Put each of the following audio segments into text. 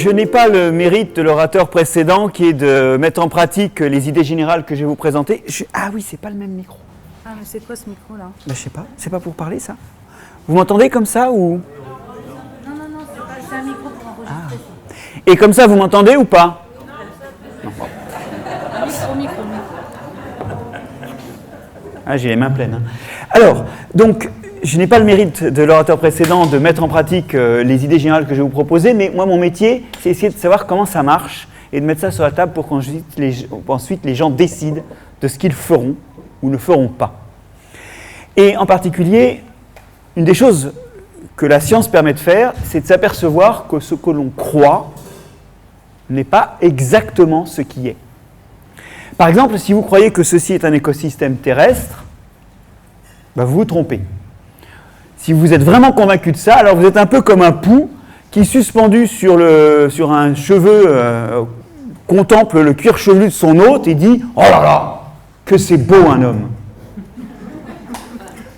je n'ai pas le mérite de l'orateur précédent qui est de mettre en pratique les idées générales que je vais vous présenter. Ah oui, c'est pas le même micro. Ah, mais c'est quoi ce micro-là? Je sais pas, c'est pas pour parler ça? Vous m'entendez comme ça ou? Non, c'est un micro pour enregistrer. Et comme ça, vous m'entendez ou pas? Micro. Ah, j'ai les mains pleines. Alors, donc, je n'ai pas le mérite de l'orateur précédent de mettre en pratique les idées générales que je vais vous proposer, mais moi, mon métier, c'est essayer de savoir comment ça marche et de mettre ça sur la table pour qu'ensuite les gens décident de ce qu'ils feront ou ne feront pas. Et en particulier, une des choses que la science permet de faire, c'est de s'apercevoir que ce que l'on croit n'est pas exactement ce qui est. Par exemple, si vous croyez que ceci est un écosystème terrestre, vous vous trompez. Si vous êtes vraiment convaincu de ça, alors vous êtes un peu comme un pou qui, suspendu sur un cheveu, contemple le cuir chevelu de son hôte et dit « Oh là là, que c'est beau un homme !»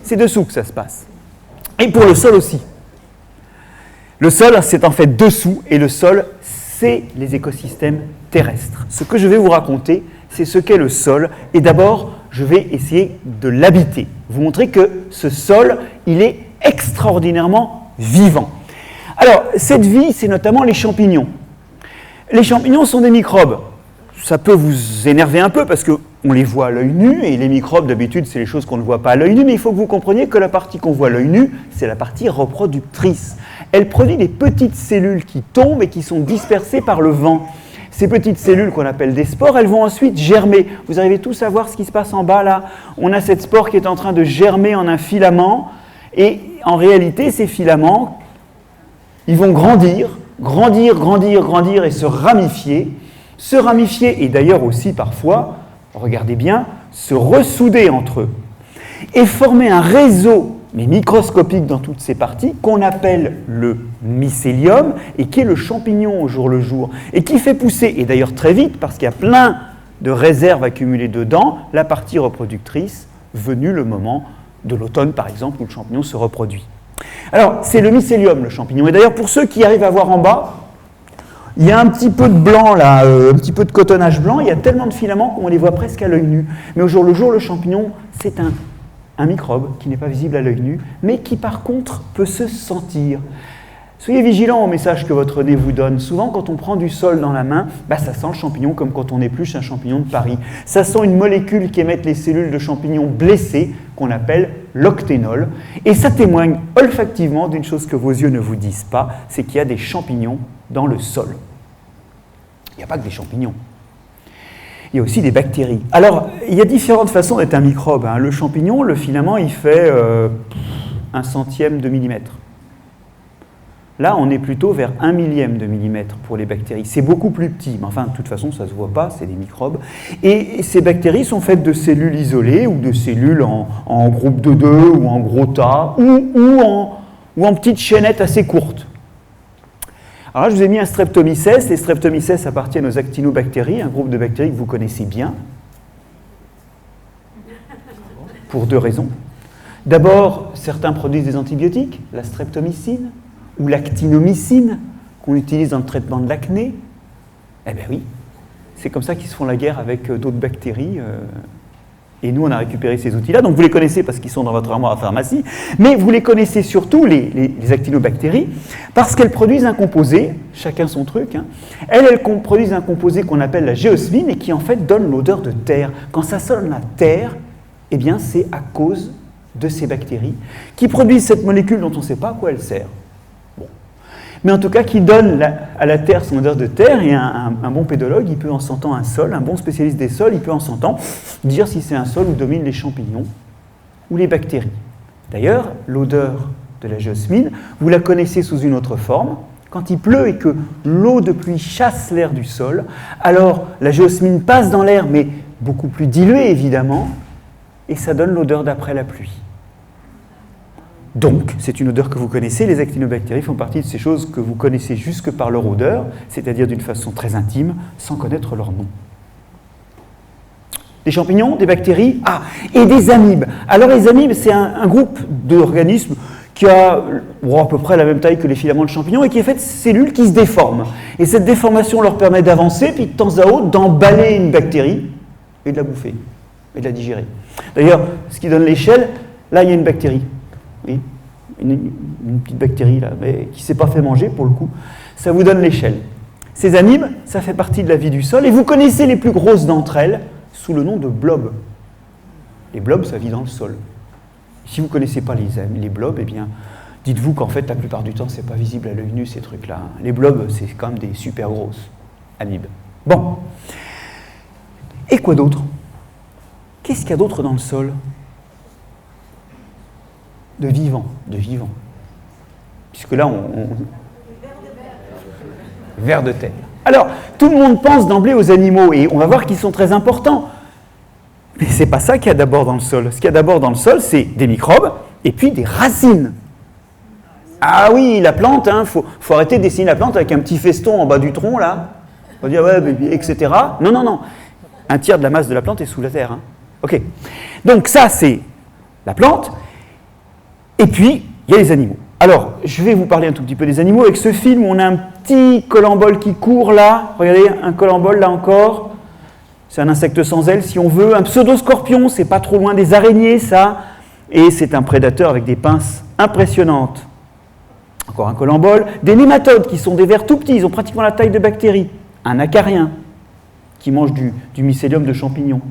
C'est dessous que ça se passe. Et pour le sol aussi. Le sol, c'est en fait dessous, et le sol, c'est les écosystèmes terrestres. Ce que je vais vous raconter, c'est ce qu'est le sol, et d'abord, je vais essayer de l'habiter. Vous montrer que ce sol, il est extraordinairement vivant. Alors, cette vie, c'est notamment les champignons. Les champignons sont des microbes. Ça peut vous énerver un peu parce qu'on les voit à l'œil nu, et les microbes, d'habitude, c'est les choses qu'on ne voit pas à l'œil nu, mais il faut que vous compreniez que la partie qu'on voit à l'œil nu, c'est la partie reproductrice. Elle produit des petites cellules qui tombent et qui sont dispersées par le vent. Ces petites cellules qu'on appelle des spores, elles vont ensuite germer. Vous arrivez tous à voir ce qui se passe en bas là? On a cette spore qui est en train de germer en un filament, et en réalité, ces filaments, ils vont grandir et se ramifier et d'ailleurs aussi parfois, regardez bien, se ressouder entre eux et former un réseau, mais microscopique dans toutes ces parties, qu'on appelle le mycélium et qui est le champignon au jour le jour et qui fait pousser, et d'ailleurs très vite parce qu'il y a plein de réserves accumulées dedans, la partie reproductrice venue le moment de l'automne par exemple où le champignon se reproduit. Alors c'est le mycélium le champignon, et d'ailleurs pour ceux qui arrivent à voir en bas, il y a un petit peu de blanc là, un petit peu de cotonnage blanc, il y a tellement de filaments qu'on les voit presque à l'œil nu. Mais au jour le jour, le champignon, c'est un microbe qui n'est pas visible à l'œil nu, mais qui par contre peut se sentir. Soyez vigilants au message que votre nez vous donne. Souvent, quand on prend du sol dans la main, ça sent le champignon comme quand on épluche un champignon de Paris. Ça sent une molécule qu'émettent les cellules de champignons blessés, qu'on appelle l'octénol. Et ça témoigne olfactivement d'une chose que vos yeux ne vous disent pas, c'est qu'il y a des champignons dans le sol. Il n'y a pas que des champignons. Il y a aussi des bactéries. Alors, il y a différentes façons d'être un microbe. Le champignon, le filament, il fait 1/100 de millimètre. Là, on est plutôt vers 1/1000 de millimètre pour les bactéries. C'est beaucoup plus petit, mais enfin, de toute façon, ça ne se voit pas, c'est des microbes. Et ces bactéries sont faites de cellules isolées ou de cellules en groupe de 2 ou en gros tas ou en petites chaînettes assez courtes. Alors là, je vous ai mis un streptomycès. Les streptomycès appartiennent aux actinobactéries, un groupe de bactéries que vous connaissez bien, pour 2 raisons. D'abord, certains produisent des antibiotiques, la streptomycine ou l'actinomycine, qu'on utilise dans le traitement de l'acné. Eh bien oui, c'est comme ça qu'ils se font la guerre avec d'autres bactéries. Et nous, on a récupéré ces outils-là. Donc vous les connaissez parce qu'ils sont dans votre armoire à pharmacie, mais vous les connaissez surtout, les actinobactéries, parce qu'elles produisent un composé, chacun son truc, elles produisent un composé qu'on appelle la géosmine et qui en fait donne l'odeur de terre. Quand ça sonne la terre, eh bien c'est à cause de ces bactéries qui produisent cette molécule dont on ne sait pas à quoi elle sert. Mais en tout cas qui donne à la terre son odeur de terre, et un bon pédologue, il peut en sentant un sol, un bon spécialiste des sols, il peut en sentant dire si c'est un sol où dominent les champignons ou les bactéries. D'ailleurs, l'odeur de la géosmine, vous la connaissez sous une autre forme. Quand il pleut et que l'eau de pluie chasse l'air du sol, alors la géosmine passe dans l'air, mais beaucoup plus diluée évidemment, et ça donne l'odeur d'après la pluie. Donc, c'est une odeur que vous connaissez. Les actinobactéries font partie de ces choses que vous connaissez jusque par leur odeur, c'est-à-dire d'une façon très intime, sans connaître leur nom. Des champignons, des bactéries, et des amibes. Alors les amibes, c'est un groupe d'organismes qui a à peu près la même taille que les filaments de champignons et qui est faite de cellules qui se déforment. Et cette déformation leur permet d'avancer, puis de temps à autre d'emballer une bactérie et de la bouffer, et de la digérer. D'ailleurs, ce qui donne l'échelle, là il y a une bactérie. Oui, une petite bactérie là, mais qui ne s'est pas fait manger pour le coup. Ça vous donne l'échelle. Ces amibes, ça fait partie de la vie du sol, et vous connaissez les plus grosses d'entre elles sous le nom de blobs. Les blobs, ça vit dans le sol. Si vous ne connaissez pas les blobs, eh bien, dites-vous qu'en fait, la plupart du temps, ce n'est pas visible à l'œil nu, ces trucs-là. Les blobs, c'est quand même des super grosses amibes. Bon. Et quoi d'autre? Qu'est-ce qu'il y a d'autre dans le sol? De vivant. Puisque là, vers de terre. Alors, tout le monde pense d'emblée aux animaux, et on va voir qu'ils sont très importants. Mais ce n'est pas ça qu'il y a d'abord dans le sol. Ce qu'il y a d'abord dans le sol, c'est des microbes, et puis des racines. Ah oui, la plante, faut arrêter de dessiner la plante avec un petit feston en bas du tronc, là. On va dire, ouais, etc. Non. Un tiers de la masse de la plante est sous la terre. OK. Donc ça, c'est la plante. Et puis, il y a les animaux. Alors, je vais vous parler un tout petit peu des animaux. Avec ce film, on a un petit colambole qui court là. Regardez, un colambole là encore. C'est un insecte sans ailes, si on veut. Un pseudoscorpion, c'est pas trop loin des araignées, ça. Et c'est un prédateur avec des pinces impressionnantes. Encore un colambole. Des nématodes, qui sont des vers tout petits. Ils ont pratiquement la taille de bactéries. Un acarien, qui mange du mycélium de champignons.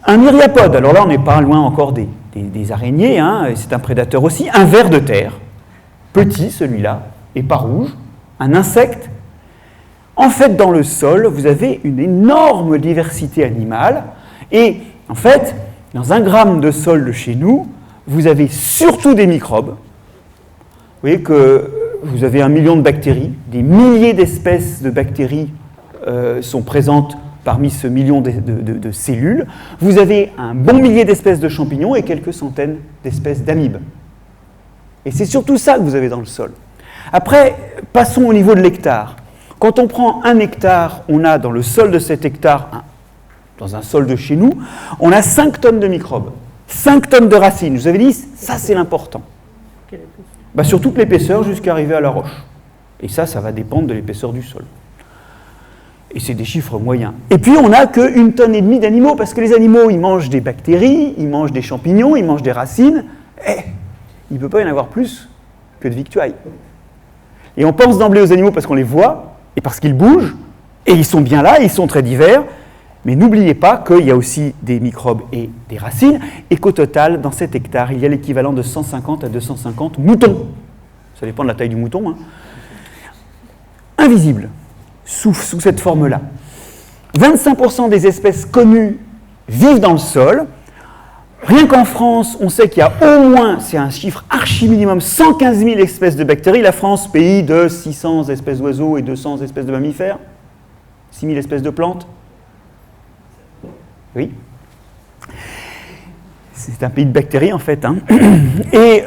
Un myriapode. Alors là, on n'est pas loin encore des araignées, c'est un prédateur aussi, un ver de terre, petit celui-là, et pas rouge, un insecte. En fait, dans le sol, vous avez une énorme diversité animale, et en fait, dans 1 gramme de sol de chez nous, vous avez surtout des microbes. Vous voyez que vous avez 1 million de bactéries, des milliers d'espèces de bactéries sont présentes parmi ce million de cellules. Vous avez un bon millier d'espèces de champignons et quelques centaines d'espèces d'amibes. Et c'est surtout ça que vous avez dans le sol. Après, passons au niveau de l'hectare. Quand on prend 1 hectare, on a dans le sol de cet hectare, dans un sol de chez nous, on a 5 tonnes de microbes, 5 tonnes de racines. Je vous avais dit, ça c'est l'important. Sur toute l'épaisseur jusqu'à arriver à la roche. Et ça va dépendre de l'épaisseur du sol. Et c'est des chiffres moyens. Et puis, on n'a qu'1,5 tonne d'animaux, parce que les animaux, ils mangent des bactéries, ils mangent des champignons, ils mangent des racines. Il ne peut pas y en avoir plus que de victuailles. Et on pense d'emblée aux animaux parce qu'on les voit, et parce qu'ils bougent, et ils sont bien là, ils sont très divers. Mais n'oubliez pas qu'il y a aussi des microbes et des racines, et qu'au total, dans cet hectare, il y a l'équivalent de 150 à 250 moutons. Ça dépend de la taille du mouton. Invisibles. Sous cette forme-là. 25% des espèces connues vivent dans le sol. Rien qu'en France, on sait qu'il y a au moins, c'est un chiffre archi-minimum, 115 000 espèces de bactéries. La France, pays de 600 espèces d'oiseaux et 200 espèces de mammifères. 6 000 espèces de plantes. Oui. C'est un pays de bactéries, en fait. Et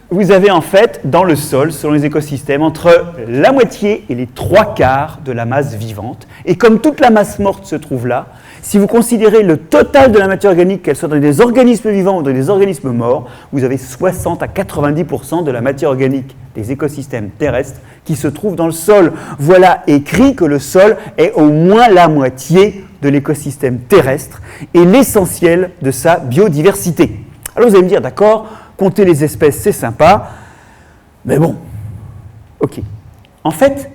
vous avez en fait, dans le sol, selon les écosystèmes, entre la moitié et les 3/4 de la masse vivante. Et comme toute la masse morte se trouve là, si vous considérez le total de la matière organique, qu'elle soit dans des organismes vivants ou dans des organismes morts, vous avez 60 à 90% de la matière organique des écosystèmes terrestres qui se trouve dans le sol. Voilà écrit que le sol est au moins la moitié de l'écosystème terrestre et l'essentiel de sa biodiversité. Alors vous allez me dire, d'accord, compter les espèces, c'est sympa, mais bon, ok. En fait,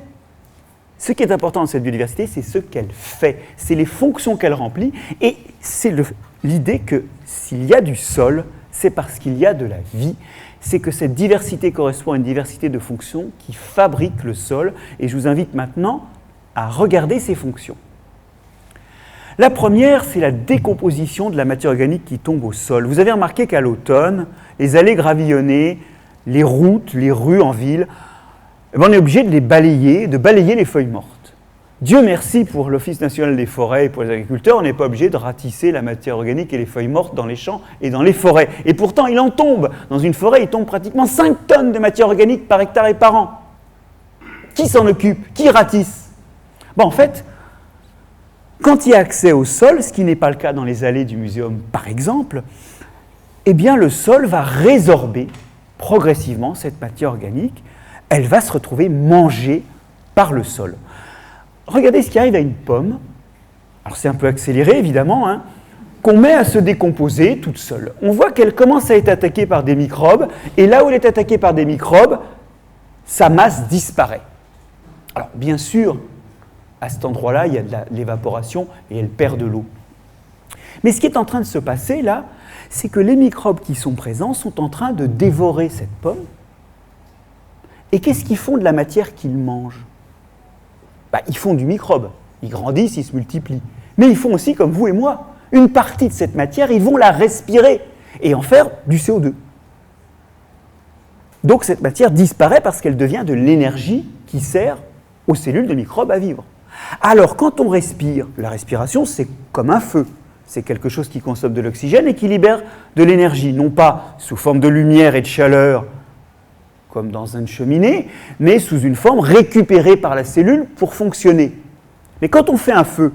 ce qui est important dans cette biodiversité, c'est ce qu'elle fait, c'est les fonctions qu'elle remplit, et c'est l'idée que s'il y a du sol, c'est parce qu'il y a de la vie, c'est que cette diversité correspond à une diversité de fonctions qui fabriquent le sol, et je vous invite maintenant à regarder ces fonctions. La première, c'est la décomposition de la matière organique qui tombe au sol. Vous avez remarqué qu'à l'automne, les allées gravillonnées, les routes, les rues en ville, on est obligé de balayer les feuilles mortes. Dieu merci pour l'Office national des forêts et pour les agriculteurs, on n'est pas obligé de ratisser la matière organique et les feuilles mortes dans les champs et dans les forêts. Et pourtant, il en tombe. Dans une forêt, il tombe pratiquement 5 tonnes de matière organique par hectare et par an. Qui s'en occupe? Qui ratisse? En fait, quand il y a accès au sol, ce qui n'est pas le cas dans les allées du muséum par exemple, eh bien le sol va résorber progressivement cette matière organique, elle va se retrouver mangée par le sol. Regardez ce qui arrive à une pomme, alors c'est un peu accéléré évidemment, hein, qu'on met à se décomposer toute seule. On voit qu'elle commence à être attaquée par des microbes, et là où elle est attaquée par des microbes, sa masse disparaît. Alors bien sûr, à cet endroit-là, il y a de l'évaporation et elle perd de l'eau. Mais ce qui est en train de se passer là, c'est que les microbes qui sont présents sont en train de dévorer cette pomme. Et qu'est-ce qu'ils font de la matière qu'ils mangent ? Ils font du microbe. Ils grandissent, ils se multiplient. Mais ils font aussi, comme vous et moi, une partie de cette matière, ils vont la respirer et en faire du CO2. Donc cette matière disparaît parce qu'elle devient de l'énergie qui sert aux cellules de microbes à vivre. Alors quand on respire, la respiration c'est comme un feu. C'est quelque chose qui consomme de l'oxygène et qui libère de l'énergie, non pas sous forme de lumière et de chaleur, comme dans une cheminée, mais sous une forme récupérée par la cellule pour fonctionner. Mais quand on fait un feu,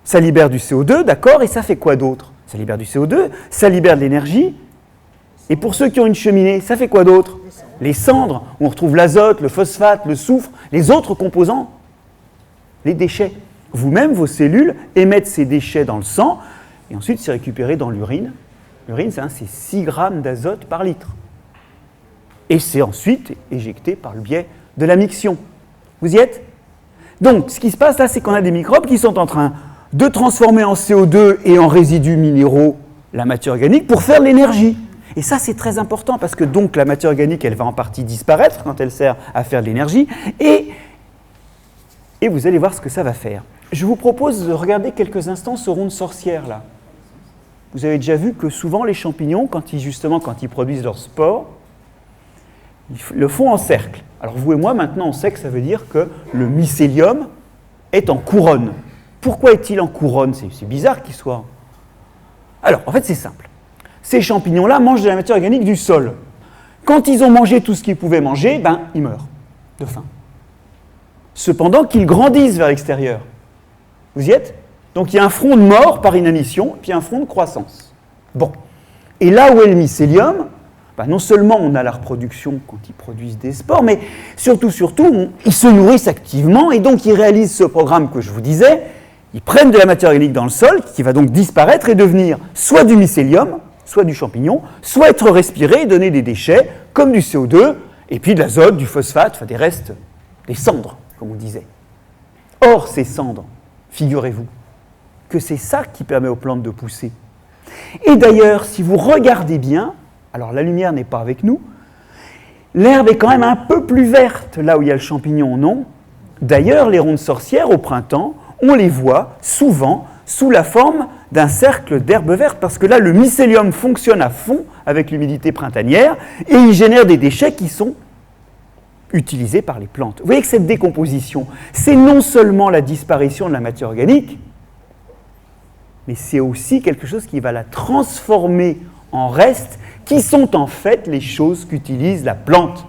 ça libère du CO2, d'accord, et ça fait quoi d'autre ? Ça libère du CO2, ça libère de l'énergie, et pour ceux qui ont une cheminée, ça fait quoi d'autre ? Les cendres, où on retrouve l'azote, le phosphate, le soufre, les autres composants, les déchets. Vous-même, vos cellules émettent ces déchets dans le sang, et ensuite c'est récupéré dans l'urine. L'urine, c'est 6 grammes d'azote par litre. Et c'est ensuite éjecté par le biais de la miction. Vous y êtes ? Donc, ce qui se passe là, c'est qu'on a des microbes qui sont en train de transformer en CO2 et en résidus minéraux la matière organique pour faire de l'énergie. Et ça, c'est très important parce que donc la matière organique, elle va en partie disparaître quand elle sert à faire de l'énergie et vous allez voir ce que ça va faire. Je vous propose de regarder quelques instants ce rond de sorcière là. Vous avez déjà vu que souvent les champignons, quand ils produisent leur spore, ils le font en cercle. Alors vous et moi, maintenant, on sait que ça veut dire que le mycélium est en couronne. Pourquoi est-il en couronne ? C'est bizarre qu'il soit. Alors, en fait, c'est simple. Ces champignons-là mangent de la matière organique du sol. Quand ils ont mangé tout ce qu'ils pouvaient manger, ils meurent de faim. Cependant qu'ils grandissent vers l'extérieur. Vous y êtes ? Donc il y a un front de mort par inanition, puis un front de croissance. Bon. Et là où est le mycélium, non seulement on a la reproduction quand ils produisent des spores, mais surtout, ils se nourrissent activement et donc ils réalisent ce programme que je vous disais. Ils prennent de la matière organique dans le sol, qui va donc disparaître et devenir soit du mycélium, soit du champignon, soit être respiré et donner des déchets, comme du CO2, et puis de l'azote, du phosphate, des restes, des cendres, comme on disait. Or, ces cendres, figurez-vous, que c'est ça qui permet aux plantes de pousser. Et d'ailleurs, si vous regardez bien, alors la lumière n'est pas avec nous, l'herbe est quand même un peu plus verte là où il y a le champignon, non ? D'ailleurs, les ronds de sorcière, au printemps, on les voit souvent sous la forme d'un cercle d'herbe verte, parce que là, le mycélium fonctionne à fond avec l'humidité printanière et il génère des déchets qui sont utilisés par les plantes. Vous voyez que cette décomposition, c'est non seulement la disparition de la matière organique, mais c'est aussi quelque chose qui va la transformer en restes qui sont en fait les choses qu'utilise la plante.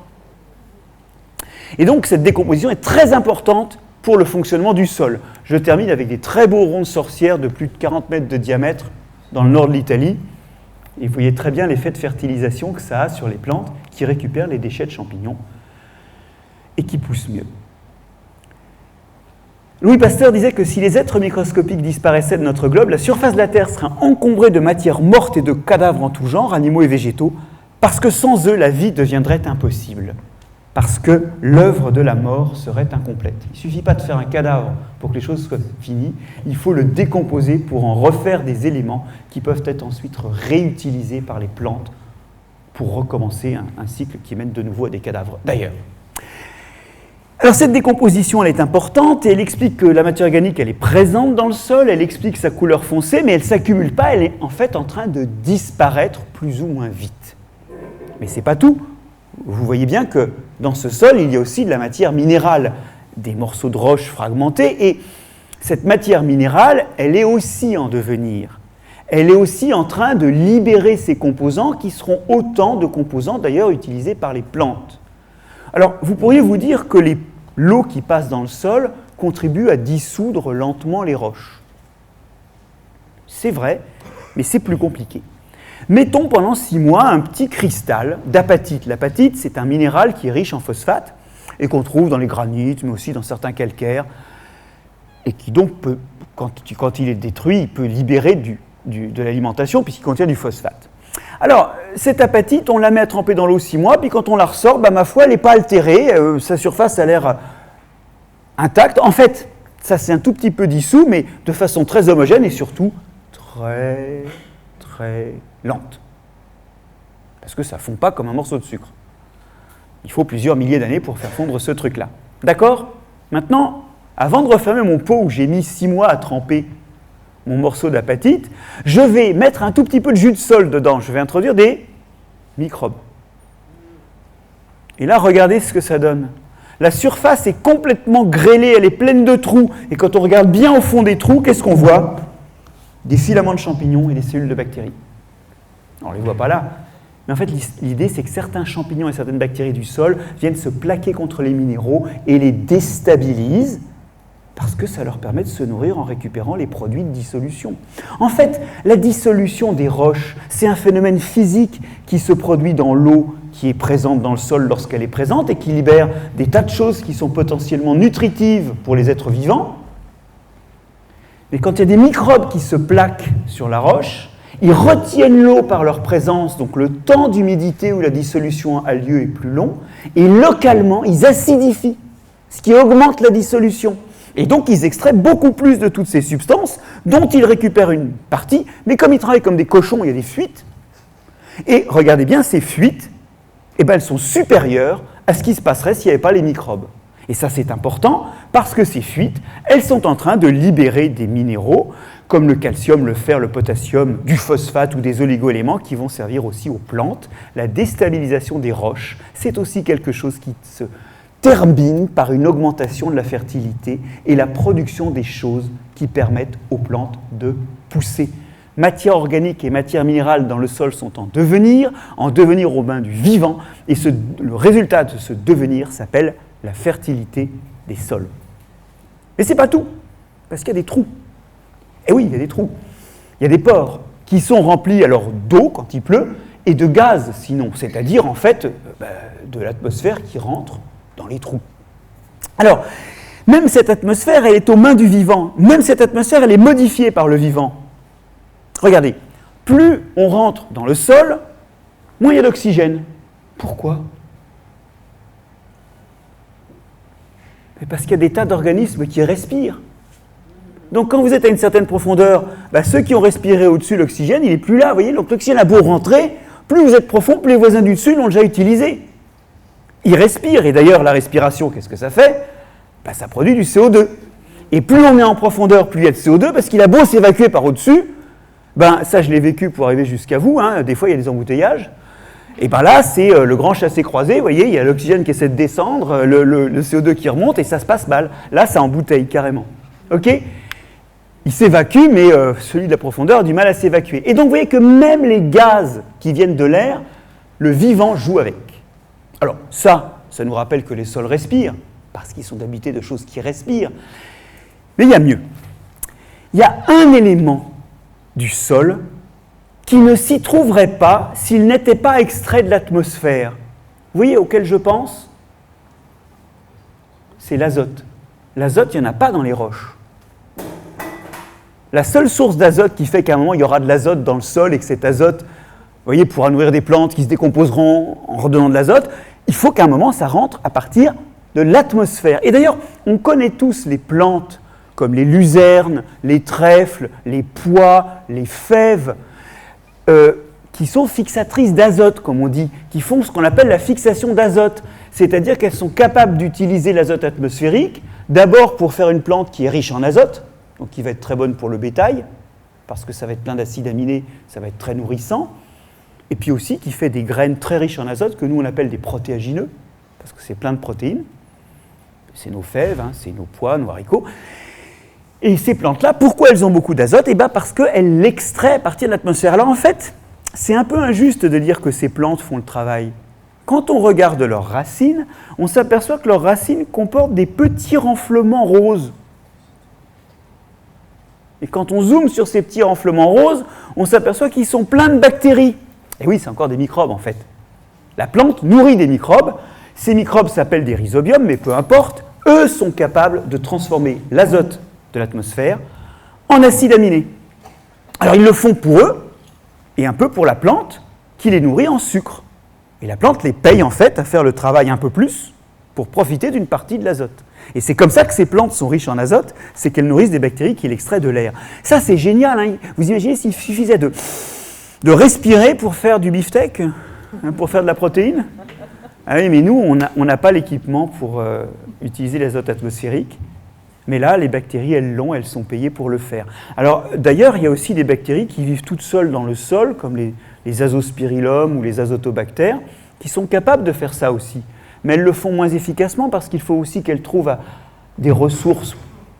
Et donc cette décomposition est très importante pour le fonctionnement du sol. Je termine avec des très beaux ronds de sorcière de plus de 40 mètres de diamètre dans le nord de l'Italie. Et vous voyez très bien l'effet de fertilisation que ça a sur les plantes qui récupèrent les déchets de champignons et qui poussent mieux. Louis Pasteur disait que si les êtres microscopiques disparaissaient de notre globe, la surface de la Terre serait encombrée de matière morte et de cadavres en tout genre, animaux et végétaux, parce que sans eux, la vie deviendrait impossible. Parce que l'œuvre de la mort serait incomplète. Il ne suffit pas de faire un cadavre pour que les choses soient finies, il faut le décomposer pour en refaire des éléments qui peuvent être ensuite réutilisés par les plantes pour recommencer un cycle qui mène de nouveau à des cadavres. D'ailleurs, alors cette décomposition, elle est importante et elle explique que la matière organique, elle est présente dans le sol, elle explique sa couleur foncée, mais elle ne s'accumule pas, elle est en fait en train de disparaître plus ou moins vite. Mais ce n'est pas tout. Vous voyez bien que dans ce sol, il y a aussi de la matière minérale, des morceaux de roche fragmentés, et cette matière minérale, elle est aussi en devenir. Elle est aussi en train de libérer ces composants qui seront autant de composants d'ailleurs utilisés par les plantes. Alors, vous pourriez vous dire que l'eau qui passe dans le sol contribue à dissoudre lentement les roches. C'est vrai, mais c'est plus compliqué. Mettons pendant 6 mois un petit cristal d'apatite. L'apatite, c'est un minéral qui est riche en phosphate et qu'on trouve dans les granites, mais aussi dans certains calcaires, et qui donc, peut, quand il est détruit, il peut libérer de l'alimentation puisqu'il contient du phosphate. Alors, cette apatite, on la met à tremper dans l'eau 6 mois, puis quand on la ressort, ma foi, elle n'est pas altérée, sa surface a l'air intacte. En fait, ça c'est un tout petit peu dissous, mais de façon très homogène et surtout très, très lente. Parce que ça ne fond pas comme un morceau de sucre. Il faut plusieurs milliers d'années pour faire fondre ce truc-là. D'accord ? Maintenant, avant de refermer mon pot où j'ai mis 6 mois à tremper mon morceau d'apatite, je vais mettre un tout petit peu de jus de sol dedans. Je vais introduire des microbes. Et là, regardez ce que ça donne. La surface est complètement grêlée, elle est pleine de trous. Et quand on regarde bien au fond des trous, qu'est-ce qu'on voit ? Des filaments de champignons et des cellules de bactéries. On ne les voit pas là. Mais en fait, l'idée, c'est que certains champignons et certaines bactéries du sol viennent se plaquer contre les minéraux et les déstabilisent parce que ça leur permet de se nourrir en récupérant les produits de dissolution. En fait, la dissolution des roches, c'est un phénomène physique qui se produit dans l'eau qui est présente dans le sol lorsqu'elle est présente et qui libère des tas de choses qui sont potentiellement nutritives pour les êtres vivants. Mais quand il y a des microbes qui se plaquent sur la roche, ils retiennent l'eau par leur présence, donc le temps d'humidité où la dissolution a lieu est plus long, et localement, ils acidifient, ce qui augmente la dissolution. Et donc, ils extraient beaucoup plus de toutes ces substances, dont ils récupèrent une partie, mais comme ils travaillent comme des cochons, il y a des fuites. Et regardez bien, ces fuites, elles sont supérieures à ce qui se passerait s'il n'y avait pas les microbes. Et ça, c'est important, parce que ces fuites, elles sont en train de libérer des minéraux, comme le calcium, le fer, le potassium, du phosphate ou des oligoéléments qui vont servir aussi aux plantes. La déstabilisation des roches, c'est aussi quelque chose qui se termine par une augmentation de la fertilité et la production des choses qui permettent aux plantes de pousser. Matière organique et matière minérale dans le sol sont en devenir au bain du vivant, et le résultat de ce devenir s'appelle la fertilité des sols. Mais ce n'est pas tout, parce qu'il y a des trous. Et oui, il y a des trous. Il y a des pores qui sont remplis alors d'eau quand il pleut, et de gaz sinon, c'est-à-dire en fait de l'atmosphère qui rentre dans les trous. Alors, même cette atmosphère, elle est aux mains du vivant. Même cette atmosphère, elle est modifiée par le vivant. Regardez, plus on rentre dans le sol, moins il y a d'oxygène. Pourquoi ? Parce qu'il y a des tas d'organismes qui respirent. Donc quand vous êtes à une certaine profondeur, ceux qui ont respiré au-dessus, l'oxygène, il n'est plus là, vous voyez. Donc l'oxygène a beau rentrer, plus vous êtes profond, plus les voisins du dessus l'ont déjà utilisé. Ils respirent, et d'ailleurs la respiration, qu'est-ce que ça fait ? Ça produit du CO2. Et plus on est en profondeur, plus il y a de CO2, parce qu'il a beau s'évacuer par au-dessus, ça je l'ai vécu pour arriver jusqu'à vous, des fois il y a des embouteillages, et là c'est le grand chassé-croisé, vous voyez, il y a l'oxygène qui essaie de descendre, le CO2 qui remonte, et ça se passe mal. Là ça embouteille carrément. Ok ? Il s'évacue, mais celui de la profondeur a du mal à s'évacuer. Et donc vous voyez que même les gaz qui viennent de l'air, le vivant joue avec. Alors ça nous rappelle que les sols respirent, parce qu'ils sont habités de choses qui respirent. Mais il y a mieux. Il y a un élément du sol qui ne s'y trouverait pas s'il n'était pas extrait de l'atmosphère. Vous voyez auquel je pense ? C'est l'azote. L'azote, il n'y en a pas dans les roches. La seule source d'azote qui fait qu'à un moment il y aura de l'azote dans le sol et que cet azote, vous voyez, pourra nourrir des plantes qui se décomposeront en redonnant de l'azote, il faut qu'à un moment ça rentre à partir de l'atmosphère. Et d'ailleurs, on connaît tous les plantes comme les luzernes, les trèfles, les pois, les fèves, qui sont fixatrices d'azote, comme on dit, qui font ce qu'on appelle la fixation d'azote, c'est-à-dire qu'elles sont capables d'utiliser l'azote atmosphérique, d'abord pour faire une plante qui est riche en azote, donc qui va être très bonne pour le bétail, parce que ça va être plein d'acides aminés, ça va être très nourrissant, et puis aussi qui fait des graines très riches en azote, que nous on appelle des protéagineux, parce que c'est plein de protéines, c'est nos fèves, c'est nos pois, nos haricots. Et ces plantes-là, pourquoi elles ont beaucoup d'azote ? Parce qu'elles l'extraient à partir de l'atmosphère. Alors en fait, c'est un peu injuste de dire que ces plantes font le travail. Quand on regarde leurs racines, on s'aperçoit que leurs racines comportent des petits renflements roses. Et quand on zoome sur ces petits renflements roses, on s'aperçoit qu'ils sont pleins de bactéries. Et oui, c'est encore des microbes en fait. La plante nourrit des microbes. Ces microbes s'appellent des rhizobiums, mais peu importe. Eux sont capables de transformer l'azote de l'atmosphère en acide aminé. Alors ils le font pour eux et un peu pour la plante qui les nourrit en sucre. Et la plante les paye en fait à faire le travail un peu plus pour profiter d'une partie de l'azote. Et c'est comme ça que ces plantes sont riches en azote, c'est qu'elles nourrissent des bactéries qui l'extraient de l'air. Ça c'est génial, hein. Vous imaginez s'il suffisait de respirer pour faire du beefsteak, hein, pour faire de la protéine? Ah oui, mais nous, on n'a pas l'équipement pour utiliser l'azote atmosphérique. Mais là, les bactéries, elles sont payées pour le faire. Alors, d'ailleurs, il y a aussi des bactéries qui vivent toutes seules dans le sol, comme les azospirillum ou les azotobactères, qui sont capables de faire ça aussi. Mais elles le font moins efficacement parce qu'il faut aussi qu'elles trouvent des ressources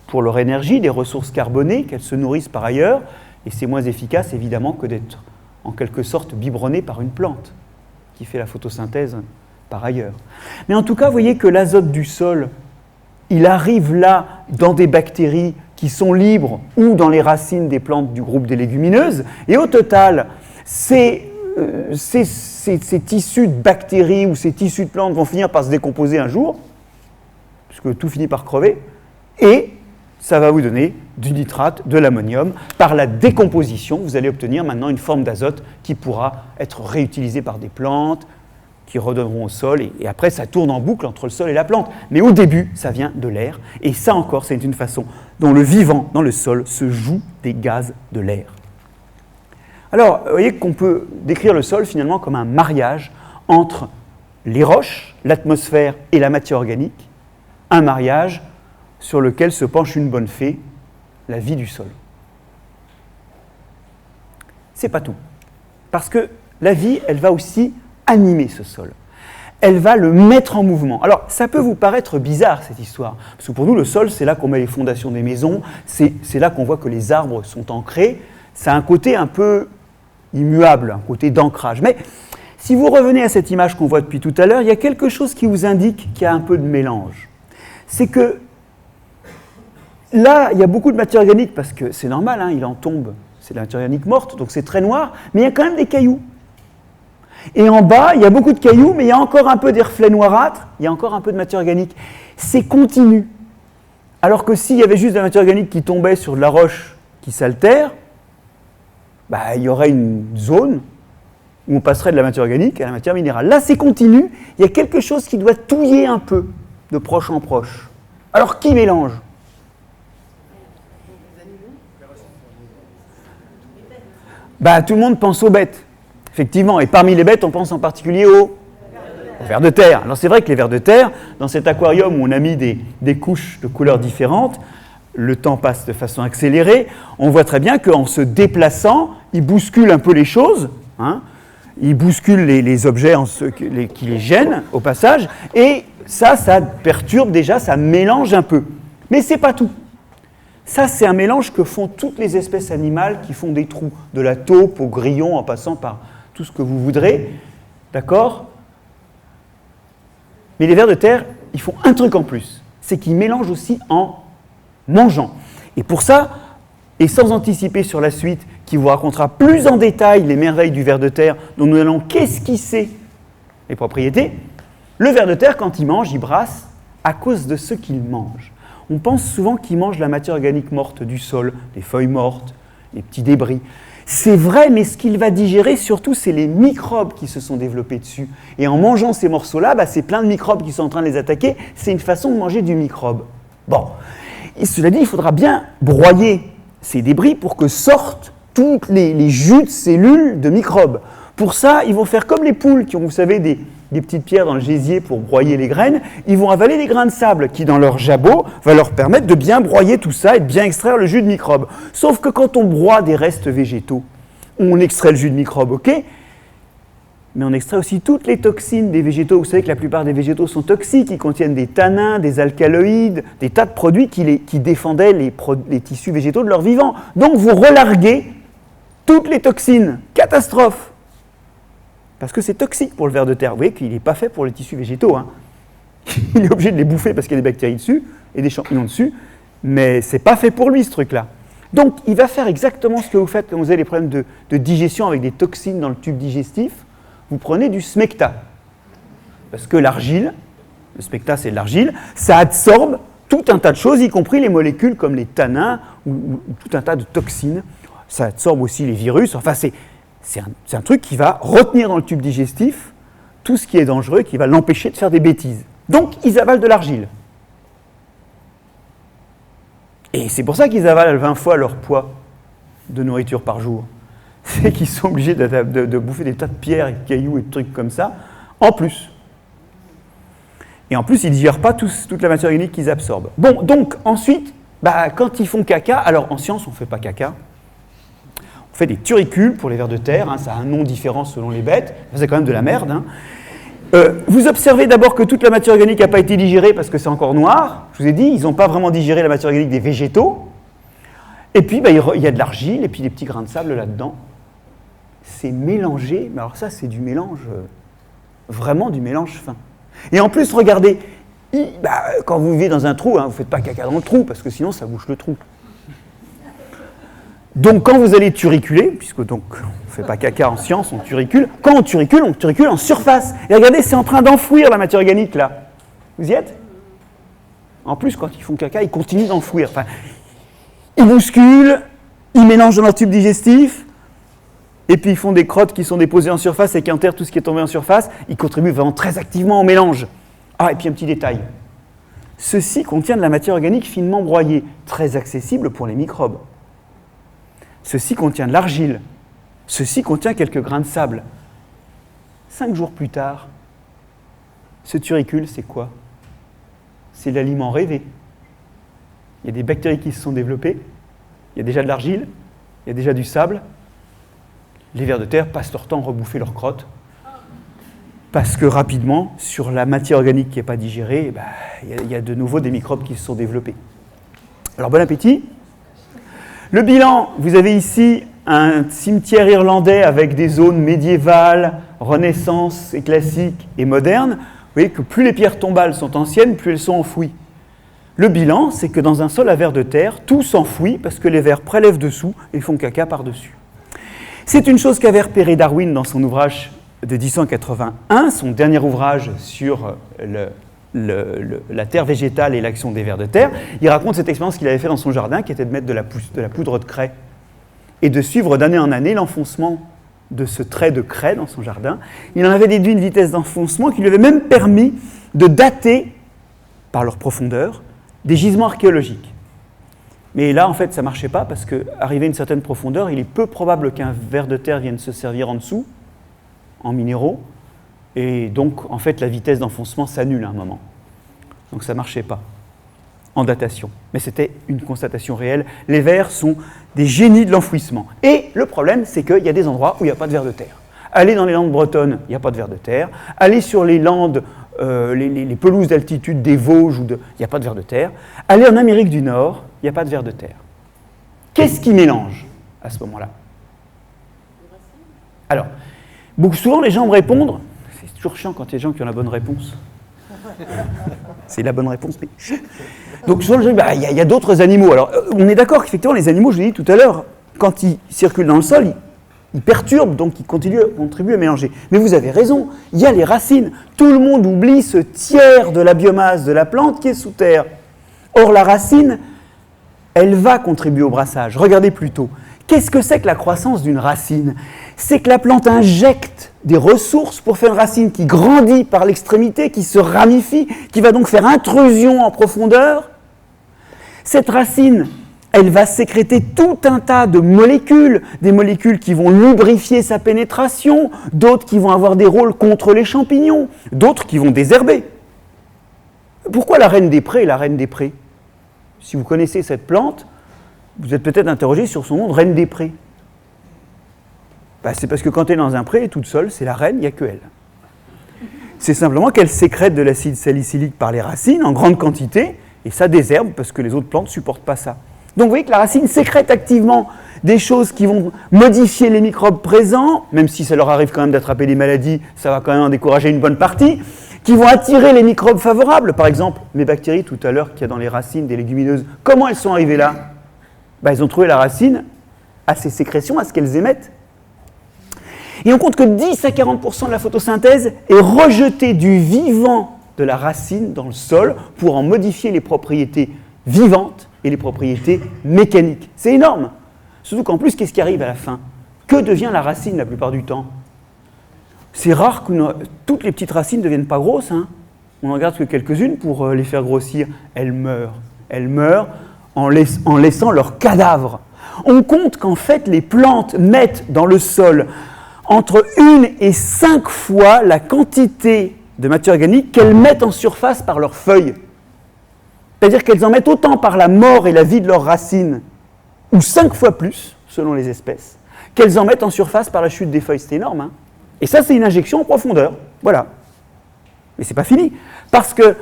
pour leur énergie, des ressources carbonées, qu'elles se nourrissent par ailleurs. Et c'est moins efficace, évidemment, que d'être en quelque sorte biberonné par une plante qui fait la photosynthèse par ailleurs. Mais en tout cas, vous voyez que l'azote du sol, il arrive là dans des bactéries qui sont libres ou dans les racines des plantes du groupe des légumineuses. Et au total, ces tissus de bactéries ou ces tissus de plantes vont finir par se décomposer un jour, puisque tout finit par crever, et ça va vous donner du nitrate, de l'ammonium. Par la décomposition, vous allez obtenir maintenant une forme d'azote qui pourra être réutilisée par des plantes, qui redonneront au sol, et après ça tourne en boucle entre le sol et la plante. Mais au début, ça vient de l'air, et ça encore, c'est une façon dont le vivant dans le sol se joue des gaz de l'air. Alors, vous voyez qu'on peut décrire le sol finalement comme un mariage entre les roches, l'atmosphère et la matière organique, un mariage sur lequel se penche une bonne fée, la vie du sol. C'est pas tout, parce que la vie, elle va aussi animer ce sol. Elle va le mettre en mouvement. Alors, ça peut vous paraître bizarre, cette histoire, parce que pour nous, le sol, c'est là qu'on met les fondations des maisons, c'est là qu'on voit que les arbres sont ancrés. Ça a un côté un peu immuable, un côté d'ancrage. Mais si vous revenez à cette image qu'on voit depuis tout à l'heure, il y a quelque chose qui vous indique qu'il y a un peu de mélange. C'est que là, il y a beaucoup de matière organique, parce que c'est normal, hein, il en tombe, c'est de la matière organique morte, donc c'est très noir, mais il y a quand même des cailloux. Et en bas, il y a beaucoup de cailloux, mais il y a encore un peu des reflets noirâtres, il y a encore un peu de matière organique. C'est continu. Alors que s'il y avait juste de la matière organique qui tombait sur de la roche qui s'altère, bah, il y aurait une zone où on passerait de la matière organique à la matière minérale. Là, c'est continu, il y a quelque chose qui doit touiller un peu, de proche en proche. Alors, qui mélange ? Bah, tout le monde pense aux bêtes. Effectivement, et parmi les bêtes, on pense en particulier aux vers de terre. Alors c'est vrai que les vers de terre, dans cet aquarium où on a mis des couches de couleurs différentes, le temps passe de façon accélérée, on voit très bien qu'en se déplaçant, ils bousculent un peu les choses, hein, ils bousculent les objets qui les gênent au passage, et ça perturbe déjà, ça mélange un peu. Mais c'est pas tout. Ça, c'est un mélange que font toutes les espèces animales qui font des trous, de la taupe au grillon en passant par tout ce que vous voudrez, d'accord ? Mais les vers de terre, ils font un truc en plus, c'est qu'ils mélangent aussi en mangeant. Et pour ça, et sans anticiper sur la suite, qui vous racontera plus en détail les merveilles du ver de terre, dont nous allons qu'esquisser les propriétés, le ver de terre, quand il mange, il brasse à cause de ce qu'il mange. On pense souvent qu'il mange la matière organique morte du sol, les feuilles mortes, les petits débris. C'est vrai, mais ce qu'il va digérer surtout, c'est les microbes qui se sont développés dessus. Et en mangeant ces morceaux-là, bah, c'est plein de microbes qui sont en train de les attaquer. C'est une façon de manger du microbe. Bon, et cela dit, il faudra bien broyer ces débris pour que sortent toutes les jus de cellules de microbes. Pour ça, ils vont faire comme les poules qui ont, vous savez, des petites pierres dans le gésier pour broyer les graines. Ils vont avaler des grains de sable qui, dans leur jabot, va leur permettre de bien broyer tout ça et de bien extraire le jus de microbes. Sauf que quand on broie des restes végétaux, on extrait le jus de microbes, ok ? Mais on extrait aussi toutes les toxines des végétaux. Vous savez que la plupart des végétaux sont toxiques, ils contiennent des tanins, des alcaloïdes, des tas de produits qui défendaient les tissus végétaux de leur vivant. Donc vous relarguez toutes les toxines. Catastrophe ! Parce que c'est toxique pour le ver de terre. Vous voyez qu'il n'est pas fait pour les tissus végétaux. Hein. Il est obligé de les bouffer parce qu'il y a des bactéries dessus et des champignons dessus, mais ce n'est pas fait pour lui ce truc-là. Donc, il va faire exactement ce que vous faites quand vous avez des problèmes de digestion avec des toxines dans le tube digestif. Vous prenez du smecta. Parce que l'argile, le smecta c'est de l'argile, ça absorbe tout un tas de choses, y compris les molécules comme les tanins ou tout un tas de toxines. Ça absorbe aussi les virus. Enfin, c'est un truc qui va retenir dans le tube digestif tout ce qui est dangereux, qui va l'empêcher de faire des bêtises. Donc, ils avalent de l'argile. Et c'est pour ça qu'ils avalent 20 fois leur poids de nourriture par jour. C'est qu'ils sont obligés de bouffer des tas de pierres et de cailloux et de trucs comme ça, en plus. Et en plus, ils ne digèrent pas toute la matière organique qu'ils absorbent. Bon, donc, ensuite, quand ils font caca, alors en science, on ne fait pas caca. On fait des turicules pour les vers de terre, ça a un nom différent selon les bêtes, c'est quand même de la merde. Vous observez d'abord que toute la matière organique n'a pas été digérée parce que c'est encore noir. Je vous ai dit, ils n'ont pas vraiment digéré la matière organique des végétaux. Et puis, il y a de l'argile et puis des petits grains de sable là-dedans. C'est mélangé, mais alors ça, c'est du mélange, vraiment du mélange fin. Et en plus, regardez, quand vous vivez dans un trou, vous ne faites pas caca dans le trou parce que sinon, ça bouche le trou. Donc, quand vous allez turiculer, puisque donc on ne fait pas caca en science, on turicule, quand on turicule en surface. Et regardez, c'est en train d'enfouir la matière organique, là. Vous y êtes ? En plus, quand ils font caca, ils continuent d'enfouir. Enfin, ils bousculent, ils mélangent dans leur tube digestif, et puis ils font des crottes qui sont déposées en surface et qui enterrent tout ce qui est tombé en surface. Ils contribuent vraiment très activement au mélange. Ah, et puis un petit détail. Ceci contient de la matière organique finement broyée, très accessible pour les microbes. Ceci contient de l'argile. Ceci contient quelques grains de sable. 5 jours plus tard, ce turicule, c'est quoi ? C'est l'aliment rêvé. Il y a des bactéries qui se sont développées, il y a déjà de l'argile, il y a déjà du sable. Les vers de terre passent leur temps à rebouffer leurs crottes. Parce que rapidement, sur la matière organique qui n'est pas digérée, il y a de nouveau des microbes qui se sont développés. Alors bon appétit. Le bilan, vous avez ici un cimetière irlandais avec des zones médiévales, Renaissance et classiques et modernes. Vous voyez que plus les pierres tombales sont anciennes, plus elles sont enfouies. Le bilan, c'est que dans un sol à vers de terre, tout s'enfouit parce que les vers prélèvent dessous et font caca par-dessus. C'est une chose qu'avait repéré Darwin dans son ouvrage de 1881, son dernier ouvrage sur la terre végétale et l'action des vers de terre. Il raconte cette expérience qu'il avait fait dans son jardin, qui était de mettre de la poudre de craie et de suivre d'année en année l'enfoncement de ce trait de craie dans son jardin. Il en avait déduit une vitesse d'enfoncement qui lui avait même permis de dater, par leur profondeur, des gisements archéologiques. Mais là, en fait, ça ne marchait pas parce qu'arrivé à une certaine profondeur, il est peu probable qu'un ver de terre vienne se servir en dessous, en minéraux, et donc, en fait, la vitesse d'enfoncement s'annule à un moment. Donc, ça ne marchait pas en datation. Mais c'était une constatation réelle. Les vers sont des génies de l'enfouissement. Et le problème, c'est qu'il y a des endroits où il n'y a pas de vers de terre. Allez dans les Landes bretonnes, il n'y a pas de vers de terre. Allez sur les Landes, les pelouses d'altitude des Vosges, il n'y a pas de vers de terre. Allez en Amérique du Nord, il n'y a pas de vers de terre. Qu'est-ce qui mélange à ce moment-là ? Alors, souvent les gens me répondent, c'est toujours chiant quand il y a des gens qui ont la bonne réponse. C'est la bonne réponse, mais... Donc souvent je dis, il y a d'autres animaux. Alors, on est d'accord qu'effectivement, les animaux, je l'ai dit tout à l'heure, quand ils circulent dans le sol, ils perturbent, donc ils contribuent à mélanger. Mais vous avez raison, il y a les racines. Tout le monde oublie ce tiers de la biomasse de la plante qui est sous terre. Or, la racine, elle va contribuer au brassage. Regardez plutôt. Qu'est-ce que c'est que la croissance d'une racine ? C'est que la plante injecte des ressources pour faire une racine qui grandit par l'extrémité, qui se ramifie, qui va donc faire intrusion en profondeur. Cette racine, elle va sécréter tout un tas de molécules, des molécules qui vont lubrifier sa pénétration, d'autres qui vont avoir des rôles contre les champignons, d'autres qui vont désherber. Pourquoi la reine des prés est la reine des prés ? Si vous connaissez cette plante, vous êtes peut-être interrogé sur son nom de reine des prés. C'est parce que quand elle est dans un pré, elle est toute seule, c'est la reine, il n'y a que elle. C'est simplement qu'elle sécrète de l'acide salicylique par les racines en grande quantité, et ça désherbe parce que les autres plantes ne supportent pas ça. Donc vous voyez que la racine sécrète activement des choses qui vont modifier les microbes présents, même si ça leur arrive quand même d'attraper des maladies, ça va quand même en décourager une bonne partie, qui vont attirer les microbes favorables. Par exemple, mes bactéries tout à l'heure qu'il y a dans les racines des légumineuses, comment elles sont arrivées là ? Ils ont trouvé la racine à ces sécrétions, à ce qu'elles émettent. Et on compte que 10 à 40% de la photosynthèse est rejetée du vivant de la racine dans le sol pour en modifier les propriétés vivantes et les propriétés mécaniques. C'est énorme. Surtout qu'en plus, qu'est-ce qui arrive à la fin? Que devient la racine la plupart du temps? C'est rare que toutes les petites racines ne deviennent pas grosses. On n'en regarde que quelques-unes pour les faire grossir. Elles meurent. Elles meurent en laissant leur cadavre. On compte qu'en fait, les plantes mettent dans le sol entre 1 et 5 fois la quantité de matière organique qu'elles mettent en surface par leurs feuilles. C'est-à-dire qu'elles en mettent autant par la mort et la vie de leurs racines, ou 5 fois plus, selon les espèces, qu'elles en mettent en surface par la chute des feuilles. C'est énorme. Et ça, c'est une injection en profondeur. Voilà. Mais ce n'est pas fini. Parce que,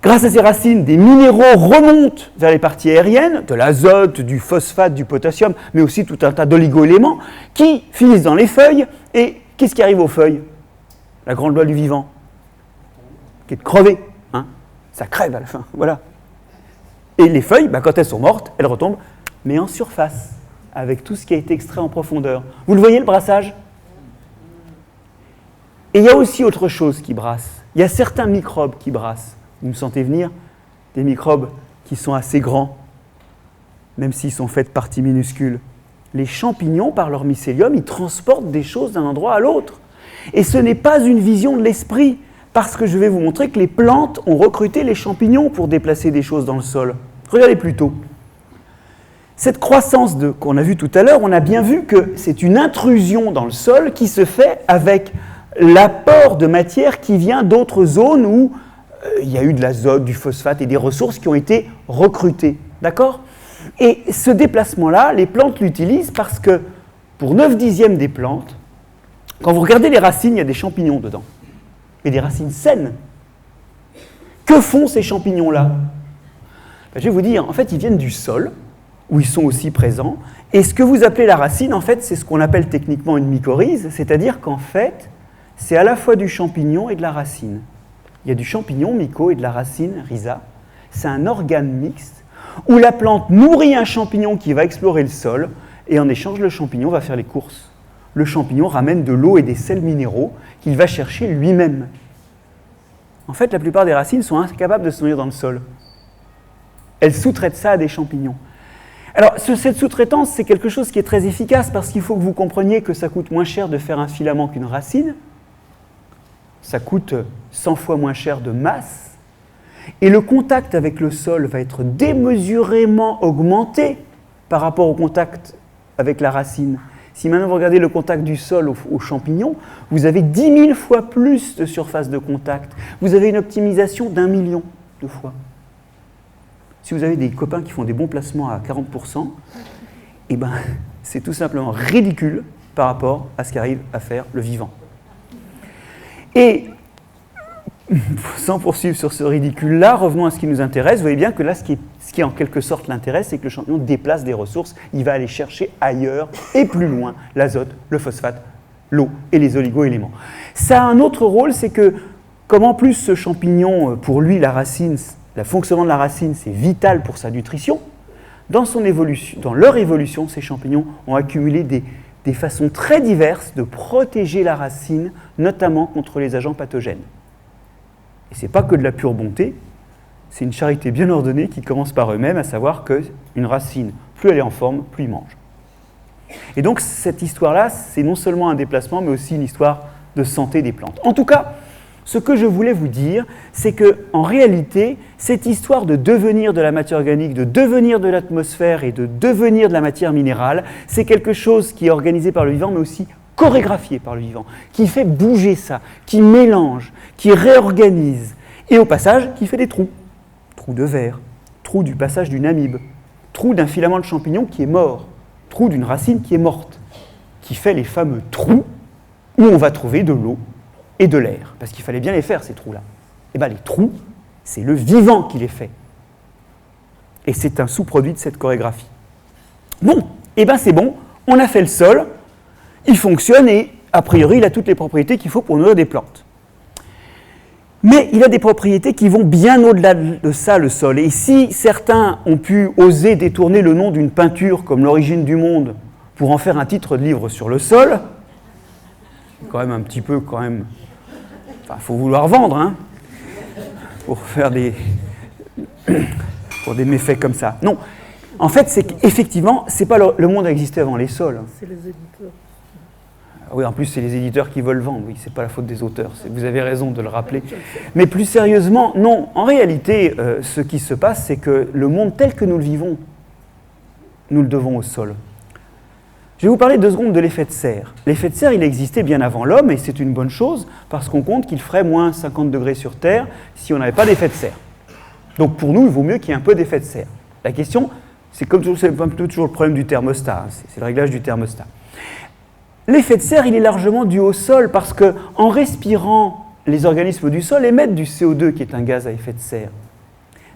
grâce à ces racines, des minéraux remontent vers les parties aériennes, de l'azote, du phosphate, du potassium, mais aussi tout un tas d'oligo-éléments, qui finissent dans les feuilles. Et qu'est-ce qui arrive aux feuilles? La grande loi du vivant, qui est de crever. Ça crève à la fin. Voilà. Et les feuilles, quand elles sont mortes, elles retombent, mais en surface, avec tout ce qui a été extrait en profondeur. Vous le voyez, le brassage? Et il y a aussi autre chose qui brasse. Il y a certains microbes qui brassent. Vous me sentez venir? Des microbes qui sont assez grands, même s'ils sont faits de parties minuscules. Les champignons, par leur mycélium, ils transportent des choses d'un endroit à l'autre. Et ce n'est pas une vision de l'esprit, parce que je vais vous montrer que les plantes ont recruté les champignons pour déplacer des choses dans le sol. Regardez plutôt. Cette croissance qu'on a vue tout à l'heure, on a bien vu que c'est une intrusion dans le sol qui se fait avec l'apport de matière qui vient d'autres zones où il y a eu de l'azote, du phosphate et des ressources qui ont été recrutées. D'accord? Et ce déplacement-là, les plantes l'utilisent parce que pour 9/10 des plantes, quand vous regardez les racines, il y a des champignons dedans. Mais des racines saines. Que font ces champignons-là? Je vais vous dire, en fait, ils viennent du sol, où ils sont aussi présents. Et ce que vous appelez la racine, en fait, c'est ce qu'on appelle techniquement une mycorhize, c'est-à-dire qu'en fait, c'est à la fois du champignon et de la racine. Il y a du champignon, myco, et de la racine, rhiza. C'est un organe mixte où la plante nourrit un champignon qui va explorer le sol, et en échange, le champignon va faire les courses. Le champignon ramène de l'eau et des sels minéraux qu'il va chercher lui-même. En fait, la plupart des racines sont incapables de se nourrir dans le sol. Elles sous-traitent ça à des champignons. Alors, cette sous-traitance, c'est quelque chose qui est très efficace parce qu'il faut que vous compreniez que ça coûte moins cher de faire un filament qu'une racine. Ça coûte 100 fois moins cher de masse. Et le contact avec le sol va être démesurément augmenté par rapport au contact avec la racine. Si maintenant vous regardez le contact du sol aux champignons, vous avez 10 000 fois plus de surface de contact. Vous avez une optimisation d'1 million de fois. Si vous avez des copains qui font des bons placements à 40%, c'est tout simplement ridicule par rapport à ce qu'arrive à faire le vivant. Et sans poursuivre sur ce ridicule-là, revenons à ce qui nous intéresse. Vous voyez bien que là, ce qui en quelque sorte l'intéresse, c'est que le champignon déplace des ressources. Il va aller chercher ailleurs et plus loin l'azote, le phosphate, l'eau et les oligo-éléments. Ça a un autre rôle, c'est que, comme en plus ce champignon, pour lui, la racine, le fonctionnement de la racine, c'est vital pour sa nutrition, dans leur évolution, ces champignons ont accumulé des façons très diverses de protéger la racine, notamment contre les agents pathogènes. Et ce n'est pas que de la pure bonté, c'est une charité bien ordonnée qui commence par eux-mêmes, à savoir qu'une racine, plus elle est en forme, plus il mange. Et donc cette histoire-là, c'est non seulement un déplacement, mais aussi une histoire de santé des plantes. En tout cas, ce que je voulais vous dire, c'est qu'en réalité, cette histoire de devenir de la matière organique, de devenir de l'atmosphère et de devenir de la matière minérale, c'est quelque chose qui est organisé par le vivant, mais aussi chorégraphié par le vivant, qui fait bouger ça, qui mélange, qui réorganise, et au passage, qui fait des trous. Trous de verre, trous du passage d'une amibe, trous d'un filament de champignon qui est mort, trous d'une racine qui est morte, qui fait les fameux trous où on va trouver de l'eau et de l'air, parce qu'il fallait bien les faire, ces trous-là. Et bien les trous, c'est le vivant qui les fait. Et c'est un sous-produit de cette chorégraphie. Bon, et bien c'est bon, on a fait le sol, il fonctionne et, a priori, il a toutes les propriétés qu'il faut pour nourrir des plantes. Mais il a des propriétés qui vont bien au-delà de ça, le sol. Et si certains ont pu oser détourner le nom d'une peinture comme L'origine du monde pour en faire un titre de livre sur le sol, c'est quand même un petit peu, Enfin, il faut vouloir vendre, hein, pour faire pour des méfaits comme ça. Non, en fait, c'est qu'effectivement, c'est pas le monde a existé avant les sols. C'est les éditeurs. Oui, en plus, c'est les éditeurs qui veulent vendre. Oui, c'est pas la faute des auteurs. Vous avez raison de le rappeler. Mais plus sérieusement, non. En réalité, ce qui se passe, c'est que le monde tel que nous le vivons, nous le devons au sol. Je vais vous parler 2 secondes de l'effet de serre. L'effet de serre, il existait bien avant l'homme, et c'est une bonne chose, parce qu'on compte qu'il ferait moins 50 degrés sur Terre si on n'avait pas d'effet de serre. Donc pour nous, il vaut mieux qu'il y ait un peu d'effet de serre. La question, c'est comme toujours, c'est un peu toujours le problème du thermostat, hein, c'est le réglage du thermostat. L'effet de serre, il est largement dû au sol, parce qu'en respirant, les organismes du sol émettent du CO2, qui est un gaz à effet de serre.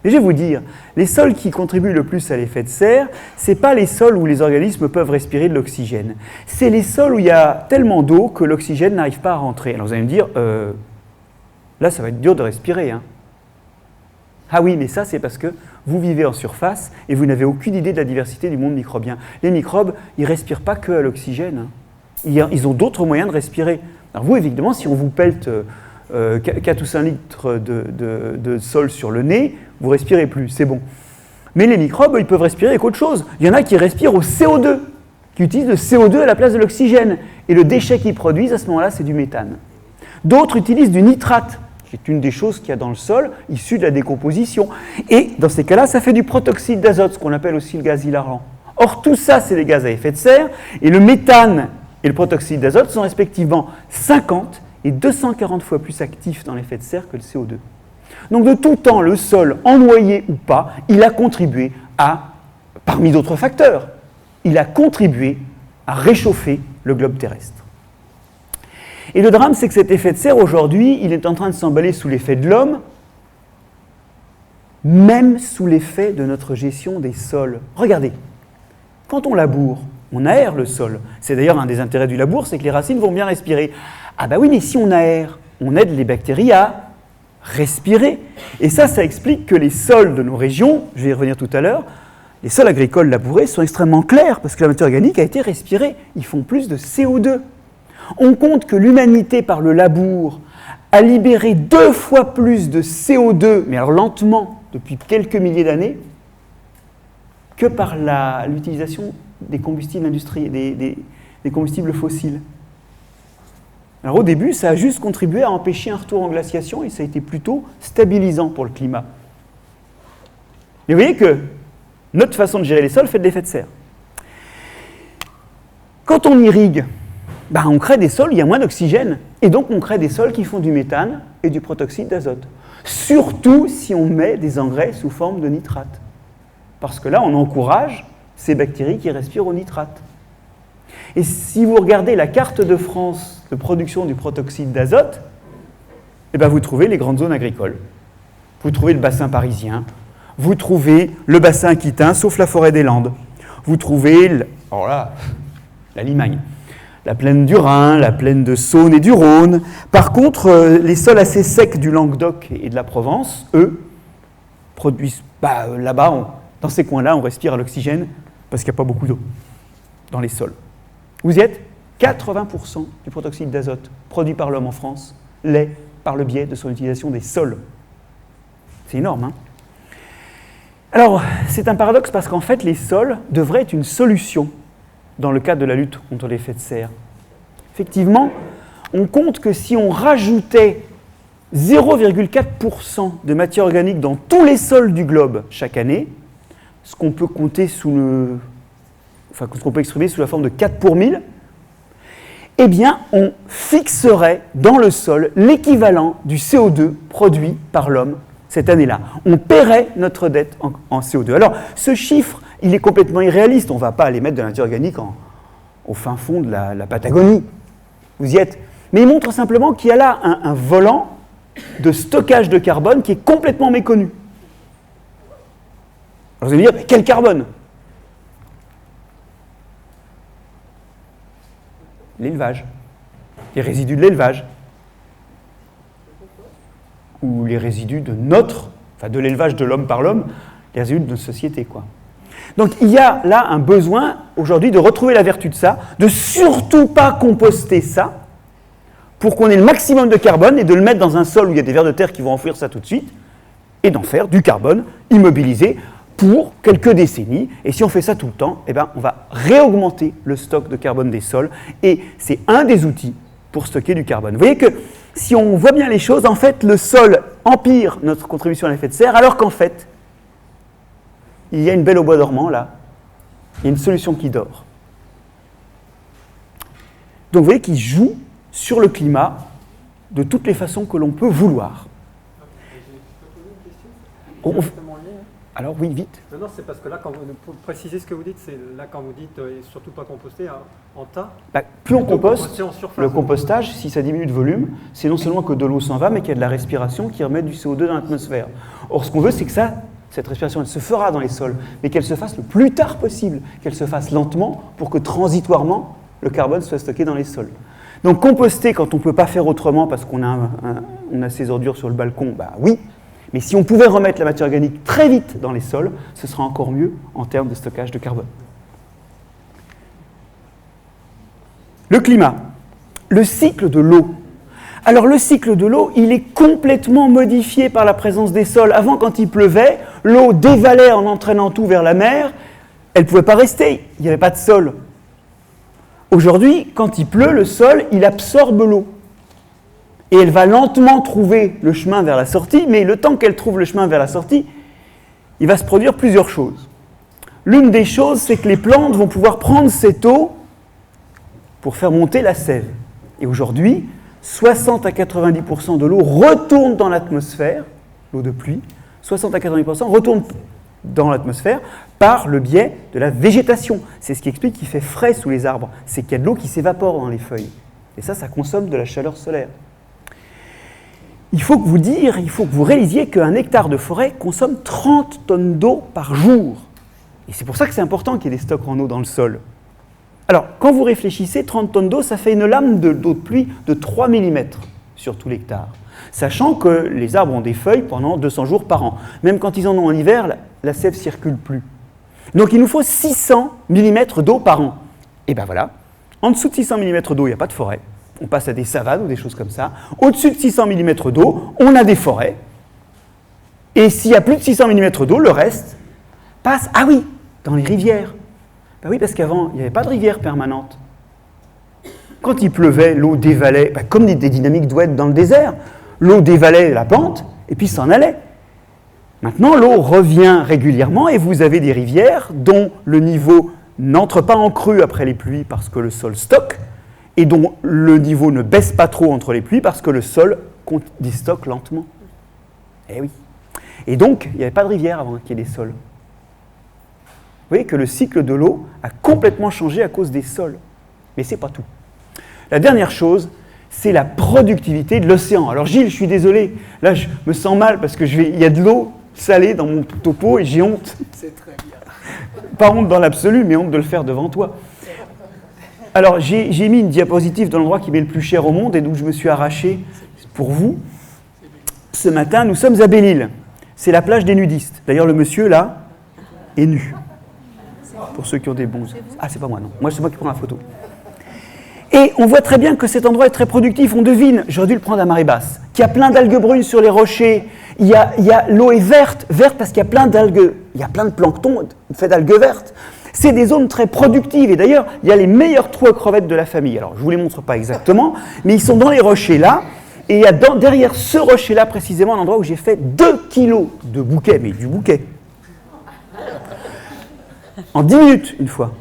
Et je vais vous dire, les sols qui contribuent le plus à l'effet de serre, ce n'est pas les sols où les organismes peuvent respirer de l'oxygène. C'est les sols où il y a tellement d'eau que l'oxygène n'arrive pas à rentrer. Alors vous allez me dire, là ça va être dur de respirer. Hein. Ah oui, mais ça c'est parce que vous vivez en surface et vous n'avez aucune idée de la diversité du monde microbien. Les microbes, ils ne respirent pas que à l'oxygène. Hein. Ils ont d'autres moyens de respirer. Alors vous, évidemment, si on vous pelte 4 ou 5 litres de sol sur le nez, vous ne respirez plus, c'est bon. Mais les microbes, ils peuvent respirer avec autre chose. Il y en a qui respirent au CO2, qui utilisent le CO2 à la place de l'oxygène. Et le déchet qu'ils produisent, à ce moment-là, c'est du méthane. D'autres utilisent du nitrate, qui est une des choses qu'il y a dans le sol, issue de la décomposition. Et dans ces cas-là, ça fait du protoxyde d'azote, ce qu'on appelle aussi le gaz hilarant. Or, tout ça, c'est des gaz à effet de serre, et le méthane et le protoxyde d'azote sont respectivement 50 et 240 fois plus actifs dans l'effet de serre que le CO2. Donc de tout temps, le sol, ennoyé ou pas, il a contribué parmi d'autres facteurs, il a contribué à réchauffer le globe terrestre. Et le drame, c'est que cet effet de serre, aujourd'hui, il est en train de s'emballer sous l'effet de l'homme, même sous l'effet de notre gestion des sols. Regardez, quand on laboure, on aère le sol. C'est d'ailleurs un des intérêts du labour, c'est que les racines vont bien respirer. Ah bah oui, mais si on aère, on aide les bactéries à respirer. Et ça explique que les sols de nos régions, je vais y revenir tout à l'heure, les sols agricoles labourés sont extrêmement clairs parce que la matière organique a été respirée. Ils font plus de CO2. On compte que l'humanité, par le labour, a libéré 2 fois plus de CO2, mais alors lentement, depuis quelques milliers d'années, que par l'utilisation des combustibles industriels, des combustibles fossiles. Alors au début, ça a juste contribué à empêcher un retour en glaciation et ça a été plutôt stabilisant pour le climat. Mais vous voyez que notre façon de gérer les sols fait de l'effet de serre. Quand on irrigue, on crée des sols où il y a moins d'oxygène et donc on crée des sols qui font du méthane et du protoxyde d'azote. Surtout si on met des engrais sous forme de nitrate. Parce que là, on encourage ces bactéries qui respirent au nitrate. Et si vous regardez la carte de France de production du protoxyde d'azote, vous trouvez les grandes zones agricoles. Vous trouvez le bassin parisien, vous trouvez le bassin aquitain, sauf la forêt des Landes. Vous trouvez la Limagne, la plaine du Rhin, la plaine de Saône et du Rhône. Par contre, les sols assez secs du Languedoc et de la Provence, eux, produisent là-bas, dans ces coins-là, on respire à l'oxygène parce qu'il n'y a pas beaucoup d'eau dans les sols. Vous y êtes, 80% du protoxyde d'azote produit par l'homme en France l'est par le biais de son utilisation des sols. C'est énorme, hein ? Alors, c'est un paradoxe parce qu'en fait, les sols devraient être une solution dans le cadre de la lutte contre l'effet de serre. Effectivement, on compte que si on rajoutait 0,4% de matière organique dans tous les sols du globe chaque année, ce qu'on peut compter ce qu'on peut exprimer sous la forme de 4 pour 1000, eh bien, on fixerait dans le sol l'équivalent du CO2 produit par l'homme cette année-là. On paierait notre dette en CO2. Alors, ce chiffre, il est complètement irréaliste. On ne va pas aller mettre de la matière organique au fin fond de la Patagonie. Vous y êtes. Mais il montre simplement qu'il y a là un volant de stockage de carbone qui est complètement méconnu. Alors vous allez me dire, mais quel carbone ? L'élevage. Les résidus de l'élevage. ou les résidus de de l'élevage de l'homme par l'homme, les résidus de notre société, quoi. Donc il y a là un besoin aujourd'hui de retrouver la vertu de ça, de surtout pas composter ça, pour qu'on ait le maximum de carbone et de le mettre dans un sol où il y a des vers de terre qui vont enfouir ça tout de suite, et d'en faire du carbone immobilisé pour quelques décennies. Et si on fait ça tout le temps, eh ben, on va réaugmenter le stock de carbone des sols, et c'est un des outils pour stocker du carbone. Vous voyez que si on voit bien les choses, en fait, le sol empire notre contribution à l'effet de serre, alors qu'en fait, il y a une belle au bois dormant, là. Il y a une solution qui dort. Donc, vous voyez qu'il joue sur le climat de toutes les façons que l'on peut vouloir. Alors, oui, vite. Non, c'est parce que là, pour préciser ce que vous dites, c'est là quand vous dites et surtout pas composter en tas. Plus on composte, en surface, le compostage, si ça diminue de volume, c'est non seulement que de l'eau s'en va, mais qu'il y a de la respiration qui remet du CO2 dans l'atmosphère. Or, ce qu'on veut, c'est que cette respiration, elle se fera dans les sols, mais qu'elle se fasse le plus tard possible, qu'elle se fasse lentement pour que transitoirement, le carbone soit stocké dans les sols. Donc composter quand on ne peut pas faire autrement parce qu'on a ses ordures sur le balcon, oui, mais si on pouvait remettre la matière organique très vite dans les sols, ce sera encore mieux en termes de stockage de carbone. Le climat, le cycle de l'eau. Alors le cycle de l'eau, il est complètement modifié par la présence des sols. Avant, quand il pleuvait, l'eau dévalait en entraînant tout vers la mer, elle ne pouvait pas rester, il n'y avait pas de sol. Aujourd'hui, quand il pleut, le sol, il absorbe l'eau. Et elle va lentement trouver le chemin vers la sortie, mais le temps qu'elle trouve le chemin vers la sortie, il va se produire plusieurs choses. L'une des choses, c'est que les plantes vont pouvoir prendre cette eau pour faire monter la sève. Et aujourd'hui, 60 à 90% de l'eau retourne dans l'atmosphère, l'eau de pluie, 60 à 90% retourne dans l'atmosphère par le biais de la végétation. C'est ce qui explique qu'il fait frais sous les arbres, c'est qu'il y a de l'eau qui s'évapore dans les feuilles. Et ça consomme de la chaleur solaire. Il faut que vous réalisiez qu'un hectare de forêt consomme 30 tonnes d'eau par jour. Et c'est pour ça que c'est important qu'il y ait des stocks en eau dans le sol. Alors, quand vous réfléchissez, 30 tonnes d'eau, ça fait une lame d'eau de pluie de 3 mm sur tout l'hectare. Sachant que les arbres ont des feuilles pendant 200 jours par an. Même quand ils en ont en hiver, la sève ne circule plus. Donc il nous faut 600 mm d'eau par an. Et bien voilà, en dessous de 600 mm d'eau, il n'y a pas de forêt. On passe à des savanes ou des choses comme ça. Au-dessus de 600 mm d'eau, on a des forêts. Et s'il y a plus de 600 mm d'eau, le reste passe, dans les rivières. Ben oui, parce qu'avant, il n'y avait pas de rivière permanente. Quand il pleuvait, l'eau dévalait, comme des dynamiques d'oued dans le désert. L'eau dévalait la pente et puis s'en allait. Maintenant, l'eau revient régulièrement et vous avez des rivières dont le niveau n'entre pas en crue après les pluies parce que le sol stocke et dont le niveau ne baisse pas trop entre les pluies parce que le sol déstocke lentement. Eh oui. Et donc, il n'y avait pas de rivière avant qu'il y ait des sols. Vous voyez que le cycle de l'eau a complètement changé à cause des sols. Mais ce n'est pas tout. La dernière chose, c'est la productivité de l'océan. Alors Gilles, je suis désolé, là je me sens mal parce qu'il y a de l'eau salée dans mon topo et j'ai honte. C'est très bien. Pas honte dans l'absolu, mais honte de le faire devant toi. Alors j'ai mis une diapositive dans l'endroit qui m'est le plus cher au monde et d'où je me suis arraché pour vous. Ce matin, nous sommes à Belle-Île. C'est la plage des nudistes. D'ailleurs, le monsieur là est nu. Pour ceux qui ont des bons... Ah, c'est pas moi, non. Moi, c'est moi qui prends la photo. Et on voit très bien que cet endroit est très productif. On devine, j'aurais dû le prendre à marée basse, qu'il y a plein d'algues brunes sur les rochers. L'eau est verte parce qu'il y a plein d'algues, il y a plein de plancton fait d'algues vertes. C'est des zones très productives. Et d'ailleurs, il y a les meilleurs trous à crevettes de la famille. Alors, je ne vous les montre pas exactement, mais ils sont dans les rochers là. Et il y a derrière ce rocher-là, précisément, un endroit où j'ai fait 2 kilos de bouquet, mais du bouquet. En 10 minutes, une fois.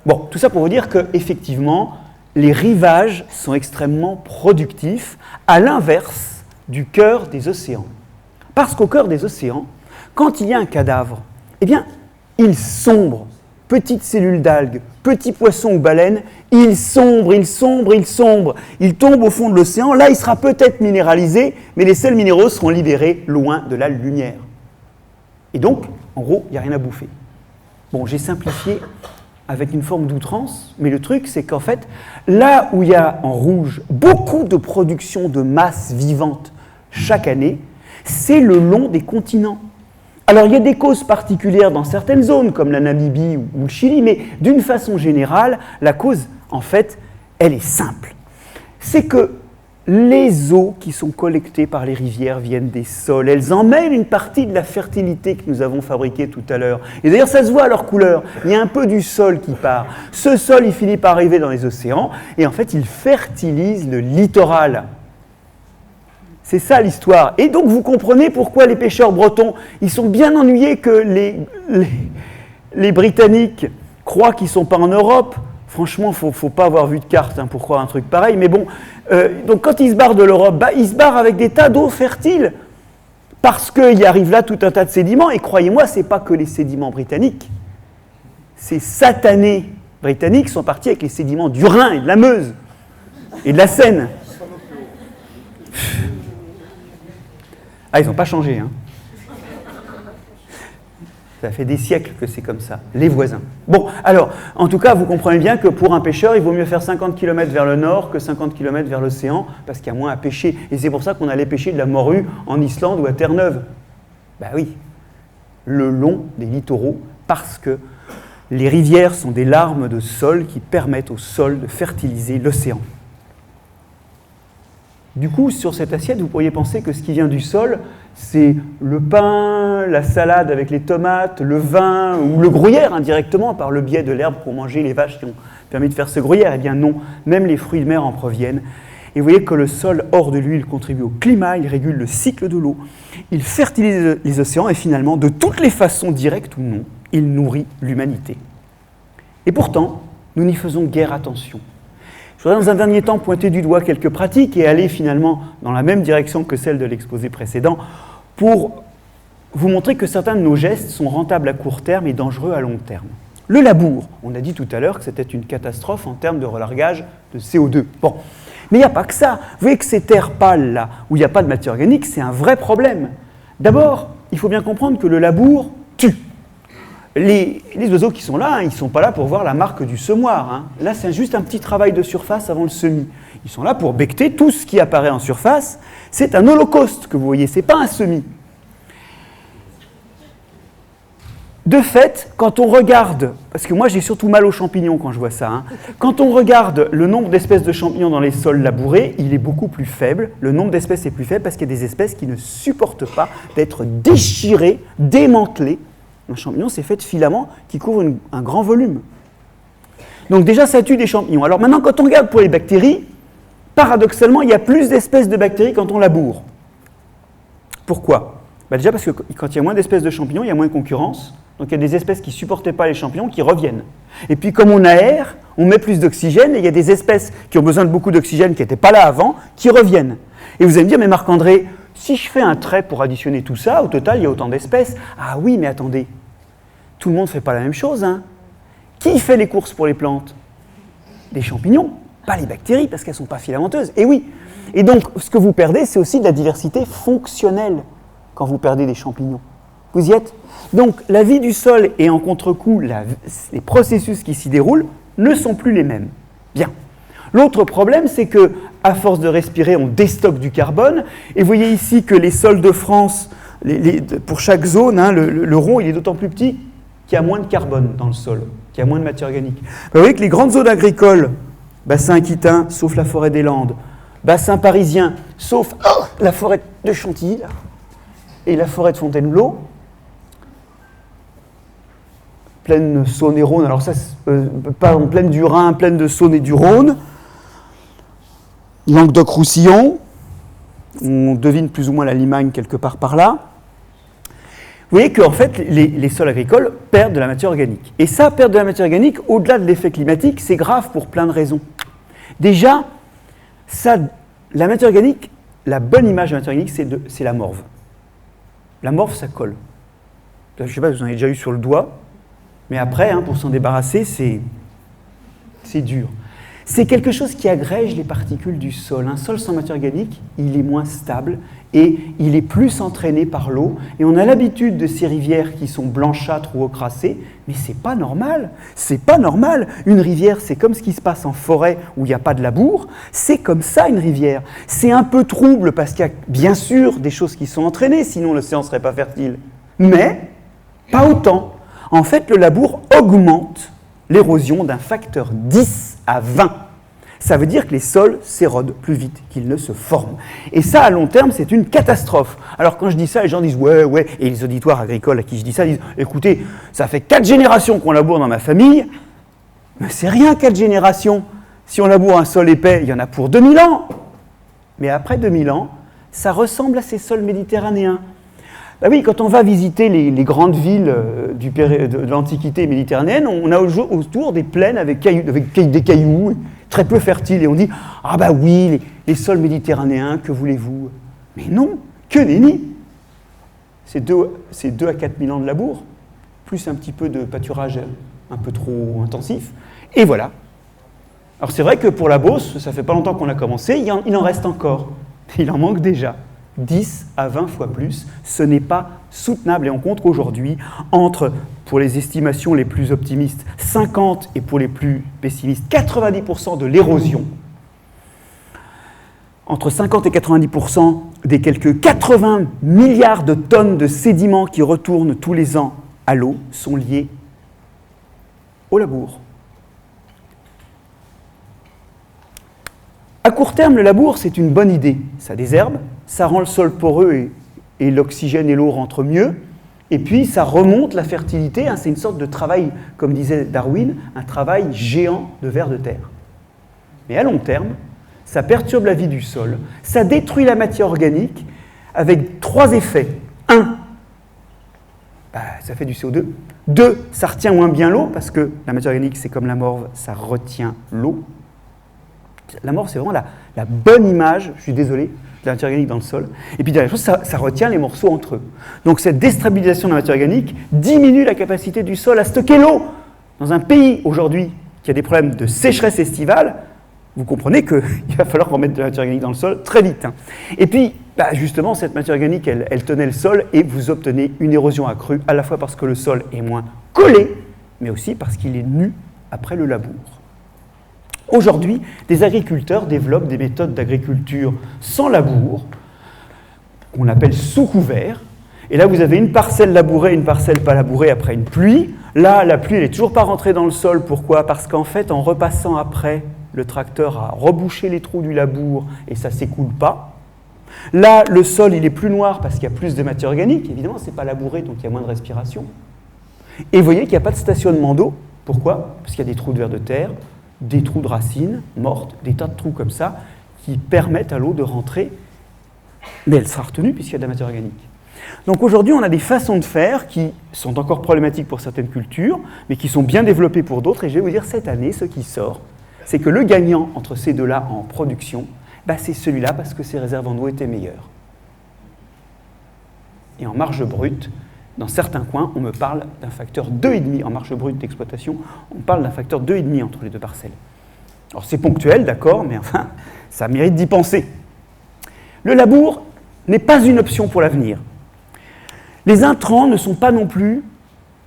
Bon, tout ça pour vous dire qu'effectivement, les rivages sont extrêmement productifs, à l'inverse du cœur des océans. Parce qu'au cœur des océans, quand il y a un cadavre, eh bien, il sombre. Petites cellules d'algues, petits poissons ou baleines, il sombre. Il tombe au fond de l'océan. Là, il sera peut-être minéralisé, mais les sels minéraux seront libérés loin de la lumière. Et donc, en gros, il n'y a rien à bouffer. Bon, j'ai simplifié avec une forme d'outrance, mais le truc, c'est qu'en fait, là où il y a en rouge beaucoup de production de masse vivante chaque année, c'est le long des continents. Alors il y a des causes particulières dans certaines zones, comme la Namibie ou le Chili, mais d'une façon générale, la cause, en fait, elle est simple. C'est que les eaux qui sont collectées par les rivières viennent des sols. Elles emmènent une partie de la fertilité que nous avons fabriquée tout à l'heure. Et d'ailleurs, ça se voit à leur couleur. Il y a un peu du sol qui part. Ce sol, il finit par arriver dans les océans, et en fait, il fertilise le littoral. C'est ça l'histoire. Et donc, vous comprenez pourquoi les pêcheurs bretons, ils sont bien ennuyés que les Britanniques croient qu'ils ne sont pas en Europe. Franchement, il ne faut pas avoir vu de carte pour croire un truc pareil. Mais bon, donc quand ils se barrent de l'Europe, ils se barrent avec des tas d'eau fertile. Parce qu'il arrive là tout un tas de sédiments. Et croyez-moi, ce n'est pas que les sédiments britanniques. Ces satanés britanniques sont partis avec les sédiments du Rhin et de la Meuse et de la Seine. Ah, ils n'ont pas changé, hein. Ça fait des siècles que c'est comme ça, les voisins. Bon, alors, en tout cas, vous comprenez bien que pour un pêcheur, il vaut mieux faire 50 km vers le nord que 50 km vers l'océan, parce qu'il y a moins à pêcher. Et c'est pour ça qu'on allait pêcher de la morue en Islande ou à Terre-Neuve. Ben oui, le long des littoraux, parce que les rivières sont des larmes de sol qui permettent au sol de fertiliser l'océan. Du coup, sur cette assiette, vous pourriez penser que ce qui vient du sol, c'est le pain, la salade avec les tomates, le vin ou le gruyère indirectement par le biais de l'herbe pour manger les vaches qui ont permis de faire ce gruyère. Eh bien non, même les fruits de mer en proviennent. Et vous voyez que le sol hors de lui, il contribue au climat, il régule le cycle de l'eau, il fertilise les océans et finalement, de toutes les façons directes ou non, il nourrit l'humanité. Et pourtant, nous n'y faisons guère attention. Je voudrais dans un dernier temps pointer du doigt quelques pratiques et aller finalement dans la même direction que celle de l'exposé précédent pour vous montrer que certains de nos gestes sont rentables à court terme et dangereux à long terme. Le labour, on a dit tout à l'heure que c'était une catastrophe en termes de relargage de CO2. Bon, mais il n'y a pas que ça. Vous voyez que ces terres pâles là, où il n'y a pas de matière organique, c'est un vrai problème. D'abord, il faut bien comprendre que le labour tue. Les oiseaux qui sont là, ils ne sont pas là pour voir la marque du semoir. Là, c'est juste un petit travail de surface avant le semis. Ils sont là pour becqueter tout ce qui apparaît en surface. C'est un holocauste que vous voyez, ce n'est pas un semis. De fait, quand on regarde, parce que moi j'ai surtout mal aux champignons quand je vois ça, quand on regarde le nombre d'espèces de champignons dans les sols labourés, il est beaucoup plus faible. Le nombre d'espèces est plus faible parce qu'il y a des espèces qui ne supportent pas d'être déchirées, démantelées. Un champignon, c'est fait de filaments qui couvrent un grand volume. Donc déjà, ça tue des champignons. Alors maintenant, quand on regarde pour les bactéries, paradoxalement, il y a plus d'espèces de bactéries quand on laboure. Pourquoi ? Déjà parce que quand il y a moins d'espèces de champignons, il y a moins de concurrence. Donc il y a des espèces qui ne supportaient pas les champignons qui reviennent. Et puis comme on aère, on met plus d'oxygène, et il y a des espèces qui ont besoin de beaucoup d'oxygène qui n'étaient pas là avant, qui reviennent. Et vous allez me dire, mais Marc-André, si je fais un trait pour additionner tout ça, au total, il y a autant d'espèces. Ah oui, mais attendez, tout le monde ne fait pas la même chose. Qui fait les courses pour les plantes ? Les champignons, pas les bactéries, parce qu'elles ne sont pas filamenteuses. Et oui. Et donc, ce que vous perdez, c'est aussi de la diversité fonctionnelle quand vous perdez des champignons. Vous y êtes ? Donc, la vie du sol et en contre-coup, les processus qui s'y déroulent ne sont plus les mêmes. Bien. L'autre problème, c'est qu'à force de respirer, on déstocke du carbone. Et vous voyez ici que les sols de France, pour chaque zone, le rond, il est d'autant plus petit qu'il y a moins de carbone dans le sol, qu'il y a moins de matière organique. Vous voyez que les grandes zones agricoles, bassin aquitain, sauf la forêt des Landes, bassin parisien, sauf la forêt de Chantilly, là, et la forêt de Fontainebleau, plaine Saône et Rhône, alors ça, pardon, plaine du Rhin, plaine de Saône et du Rhône, Languedoc-Roussillon, on devine plus ou moins la Limagne quelque part par là. Vous voyez qu'en fait, les sols agricoles perdent de la matière organique. Et ça, perdre de la matière organique, au-delà de l'effet climatique, c'est grave pour plein de raisons. Déjà, la matière organique, la bonne image de la matière organique, c'est la morve. La morve, ça colle. Je ne sais pas si vous en avez déjà eu sur le doigt, mais après, pour s'en débarrasser, c'est dur. C'est quelque chose qui agrège les particules du sol. Un sol sans matière organique, il est moins stable et il est plus entraîné par l'eau. Et on a l'habitude de ces rivières qui sont blanchâtres ou ocracées, mais c'est pas normal. C'est pas normal. Une rivière, c'est comme ce qui se passe en forêt où il n'y a pas de labour. C'est comme ça une rivière. C'est un peu trouble parce qu'il y a bien sûr des choses qui sont entraînées, sinon l'océan ne serait pas fertile. Mais pas autant. En fait, le labour augmente l'érosion d'un facteur 10 à 20. Ça veut dire que les sols s'érodent plus vite qu'ils ne se forment. Et ça, à long terme, c'est une catastrophe. Alors quand je dis ça, les gens disent « ouais », et les auditoires agricoles à qui je dis ça disent « écoutez, ça fait 4 générations qu'on laboure dans ma famille, mais c'est rien 4 générations. Si on laboure un sol épais, il y en a pour 2000 ans. Mais après 2000 ans, ça ressemble à ces sols méditerranéens. » Ben oui, quand on va visiter les grandes villes de l'Antiquité méditerranéenne, on a autour des plaines avec des cailloux, très peu fertiles. Et on dit « ah bah oui, les sols méditerranéens, que voulez-vous » Mais non, que nenni. C'est 2 à 4 000 ans de labour, plus un petit peu de pâturage un peu trop intensif. Et voilà. Alors c'est vrai que pour la Beauce, ça fait pas longtemps qu'on a commencé, il en reste encore. Il en manque déjà. 10 à 20 fois plus, ce n'est pas soutenable. Et on compte qu'aujourd'hui, pour les estimations les plus optimistes, 50 et pour les plus pessimistes, 90% de l'érosion, entre 50 et 90% des quelques 80 milliards de tonnes de sédiments qui retournent tous les ans à l'eau sont liés au labour. À court terme, le labour, c'est une bonne idée. Ça désherbe, ça rend le sol poreux et l'oxygène et l'eau rentrent mieux, et puis ça remonte la fertilité. C'est une sorte de travail, comme disait Darwin, un travail géant de vers de terre. Mais à long terme, ça perturbe la vie du sol, ça détruit la matière organique avec 3 effets. 1, ça fait du CO2. 2, ça retient moins bien l'eau, parce que la matière organique, c'est comme la morve, ça retient l'eau. La morve, c'est vraiment la bonne image, je suis désolé, de la matière organique dans le sol. Et puis, dernière chose, ça retient les morceaux entre eux. Donc, cette déstabilisation de la matière organique diminue la capacité du sol à stocker l'eau. Dans un pays, aujourd'hui, qui a des problèmes de sécheresse estivale, vous comprenez qu'il va falloir remettre de la matière organique dans le sol très vite. Et puis, justement, cette matière organique, elle tenait le sol, et vous obtenez une érosion accrue, à la fois parce que le sol est moins collé, mais aussi parce qu'il est nu après le labour. Aujourd'hui, des agriculteurs développent des méthodes d'agriculture sans labour, qu'on appelle sous couvert. Et là, vous avez une parcelle labourée, une parcelle pas labourée après une pluie. Là, la pluie, elle n'est toujours pas rentrée dans le sol. Pourquoi ? Parce qu'en fait, en repassant après, le tracteur a rebouché les trous du labour et ça ne s'écoule pas. Là, le sol, il est plus noir parce qu'il y a plus de matière organique. Évidemment, ce n'est pas labouré, donc il y a moins de respiration. Et vous voyez qu'il n'y a pas de stationnement d'eau. Pourquoi ? Parce qu'il y a des trous de vers de terre, des trous de racines mortes, des tas de trous comme ça, qui permettent à l'eau de rentrer, mais elle sera retenue puisqu'il y a de la matière organique. Donc aujourd'hui, on a des façons de faire qui sont encore problématiques pour certaines cultures, mais qui sont bien développées pour d'autres, et je vais vous dire, cette année, ce qui sort, c'est que le gagnant entre ces deux-là en production, c'est celui-là parce que ses réserves en eau étaient meilleures. Et en marge brute, dans certains coins, on me parle d'un facteur 2,5 en marge brute d'exploitation. On parle d'un facteur 2,5 entre les deux parcelles. Alors c'est ponctuel, d'accord, mais enfin, ça mérite d'y penser. Le labour n'est pas une option pour l'avenir. Les intrants ne sont pas non plus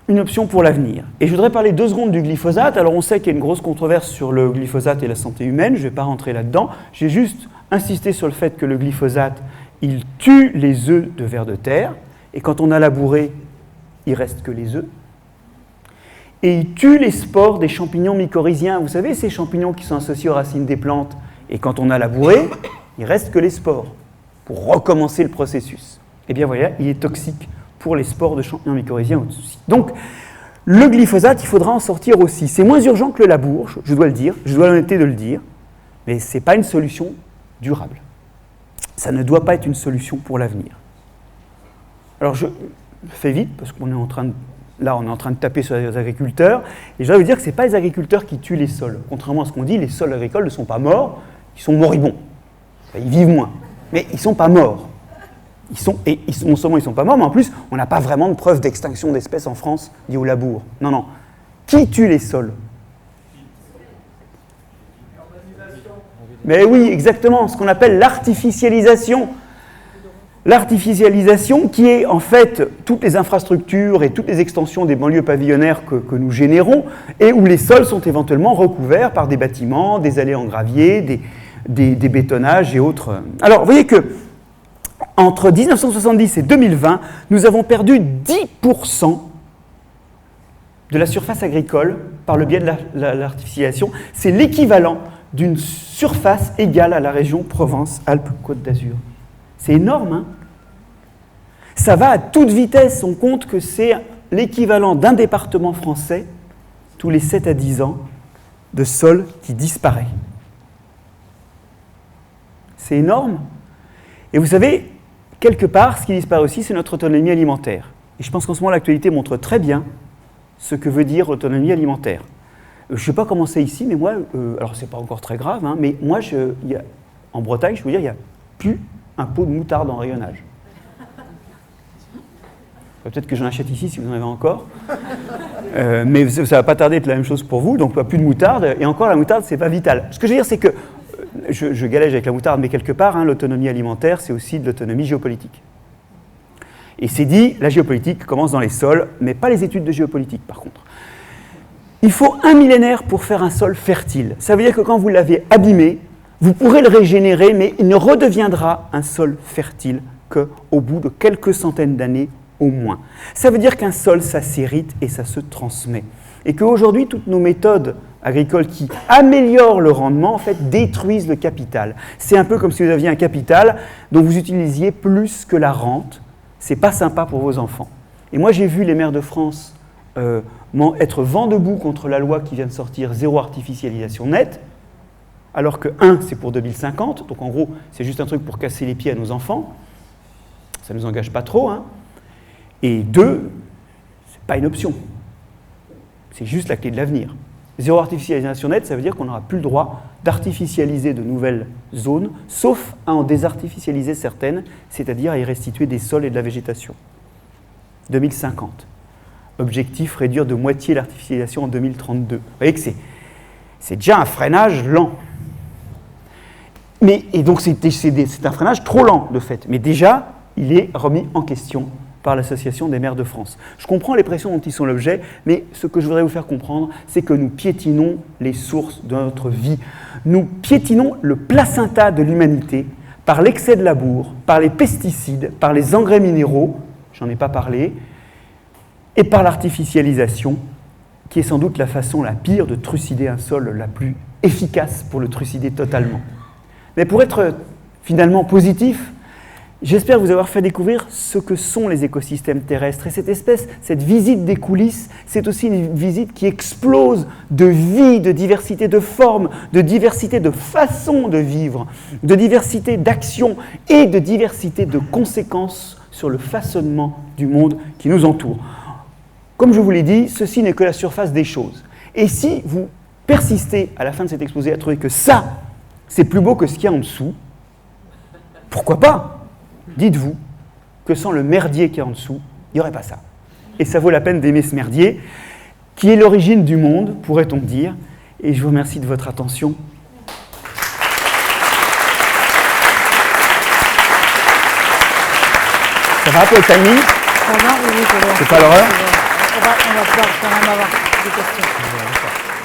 une option pour l'avenir. Et je voudrais parler 2 secondes du glyphosate. Alors on sait qu'il y a une grosse controverse sur le glyphosate et la santé humaine. Je ne vais pas rentrer là-dedans. J'ai juste insisté sur le fait que le glyphosate, il tue les œufs de vers de terre. Et quand on a labouré, il ne reste que les œufs. Et il tue les spores des champignons mycorhiziens. Vous savez, ces champignons qui sont associés aux racines des plantes. Et quand on a labouré, il ne reste que les spores pour recommencer le processus. Eh bien voilà, il est toxique pour les spores de champignons mycorhiziens aussi. Donc, le glyphosate, il faudra en sortir aussi. C'est moins urgent que le labour, je dois le dire, je dois l'honnêteté de le dire, mais ce n'est pas une solution durable. Ça ne doit pas être une solution pour l'avenir. Alors, je fais vite, parce qu'on est en train de taper sur les agriculteurs, et je dois vous dire que ce n'est pas les agriculteurs qui tuent les sols. Contrairement à ce qu'on dit, les sols agricoles ne sont pas morts, ils sont moribonds. Enfin, ils vivent moins, mais ils ne sont pas morts. Non seulement ils ne sont pas morts, mais en plus, on n'a pas vraiment de preuve d'extinction d'espèces en France liées au labour. Non. Qui tue les sols ? Mais oui, exactement, ce qu'on appelle l'artificialisation. L'artificialisation, qui est en fait toutes les infrastructures et toutes les extensions des banlieues pavillonnaires que nous générons, et où les sols sont éventuellement recouverts par des bâtiments, des allées en gravier, des bétonnages et autres. Alors, vous voyez que entre 1970 et 2020, nous avons perdu 10% de la surface agricole par le biais de l'artificialisation. C'est l'équivalent d'une surface égale à la région Provence-Alpes-Côte d'Azur. C'est énorme, hein? Ça va à toute vitesse. On compte que c'est l'équivalent d'un département français tous les 7 à 10 ans de sol qui disparaît. C'est énorme. Et vous savez, quelque part, ce qui disparaît aussi, c'est notre autonomie alimentaire. Et je pense qu'en ce moment, l'actualité montre très bien ce que veut dire autonomie alimentaire. Je ne sais pas comment c'est ici, mais moi, alors c'est pas encore très grave, hein, mais moi, en Bretagne, je peux vous dire, il n'y a plus un pot de moutarde en rayonnage. Peut-être que j'en achète ici si vous en avez encore. Mais ça ne va pas tarder d'être la même chose pour vous, donc plus de moutarde. Et encore, la moutarde, ce n'est pas vital. Ce que je veux dire, c'est que, je galège avec la moutarde, mais quelque part, hein, l'autonomie alimentaire, c'est aussi de l'autonomie géopolitique. Et c'est dit, la géopolitique commence dans les sols, mais pas les études de géopolitique, par contre. Il faut 1 millénaire pour faire un sol fertile. Ça veut dire que quand vous l'avez abîmé, vous pourrez le régénérer, mais il ne redeviendra un sol fertile qu'au bout de quelques centaines d'années au moins. Ça veut dire qu'un sol, ça s'hérite et ça se transmet. Et qu'aujourd'hui, toutes nos méthodes agricoles qui améliorent le rendement, en fait, détruisent le capital. C'est un peu comme si vous aviez un capital dont vous utilisiez plus que la rente. C'est pas sympa pour vos enfants. Et moi, j'ai vu les maires de France être vent debout contre la loi qui vient de sortir, zéro artificialisation nette, alors que, 1, c'est pour 2050, donc en gros, c'est juste un truc pour casser les pieds à nos enfants. Ça ne nous engage pas trop, hein. Et 2, c'est pas une option. C'est juste la clé de l'avenir. Zéro artificialisation nette, ça veut dire qu'on n'aura plus le droit d'artificialiser de nouvelles zones, sauf à en désartificialiser certaines, c'est-à-dire à y restituer des sols et de la végétation. 2050. Objectif, réduire de moitié l'artificialisation en 2032. Vous voyez que c'est déjà un freinage lent. Et donc c'est un freinage trop lent, de fait. Mais déjà, il est remis en question par l'Association des maires de France. Je comprends les pressions dont ils sont l'objet, mais ce que je voudrais vous faire comprendre, c'est que nous piétinons les sources de notre vie. Nous piétinons le placenta de l'humanité par l'excès de labour, par les pesticides, par les engrais minéraux, j'en ai pas parlé, et par l'artificialisation, qui est sans doute la façon la pire de trucider un sol, la plus efficace pour le trucider totalement. Mais pour être finalement positif, j'espère vous avoir fait découvrir ce que sont les écosystèmes terrestres. Et cette visite des coulisses, c'est aussi une visite qui explose de vie, de diversité de formes, de diversité de façons de vivre, de diversité d'actions et de diversité de conséquences sur le façonnement du monde qui nous entoure. Comme je vous l'ai dit, ceci n'est que la surface des choses. Et si vous persistez à la fin de cet exposé à trouver que ça, c'est plus beau que ce qu'il y a en dessous, pourquoi pas ? Dites-vous que sans le merdier qui est en dessous, il n'y aurait pas ça. Et ça vaut la peine d'aimer ce merdier, qui est l'origine du monde, pourrait-on dire. Et je vous remercie de votre attention. Ça va un peu le timing ? Ça va, oui, c'est bon. C'est pas l'horreur ? On va pouvoir quand même avoir des questions.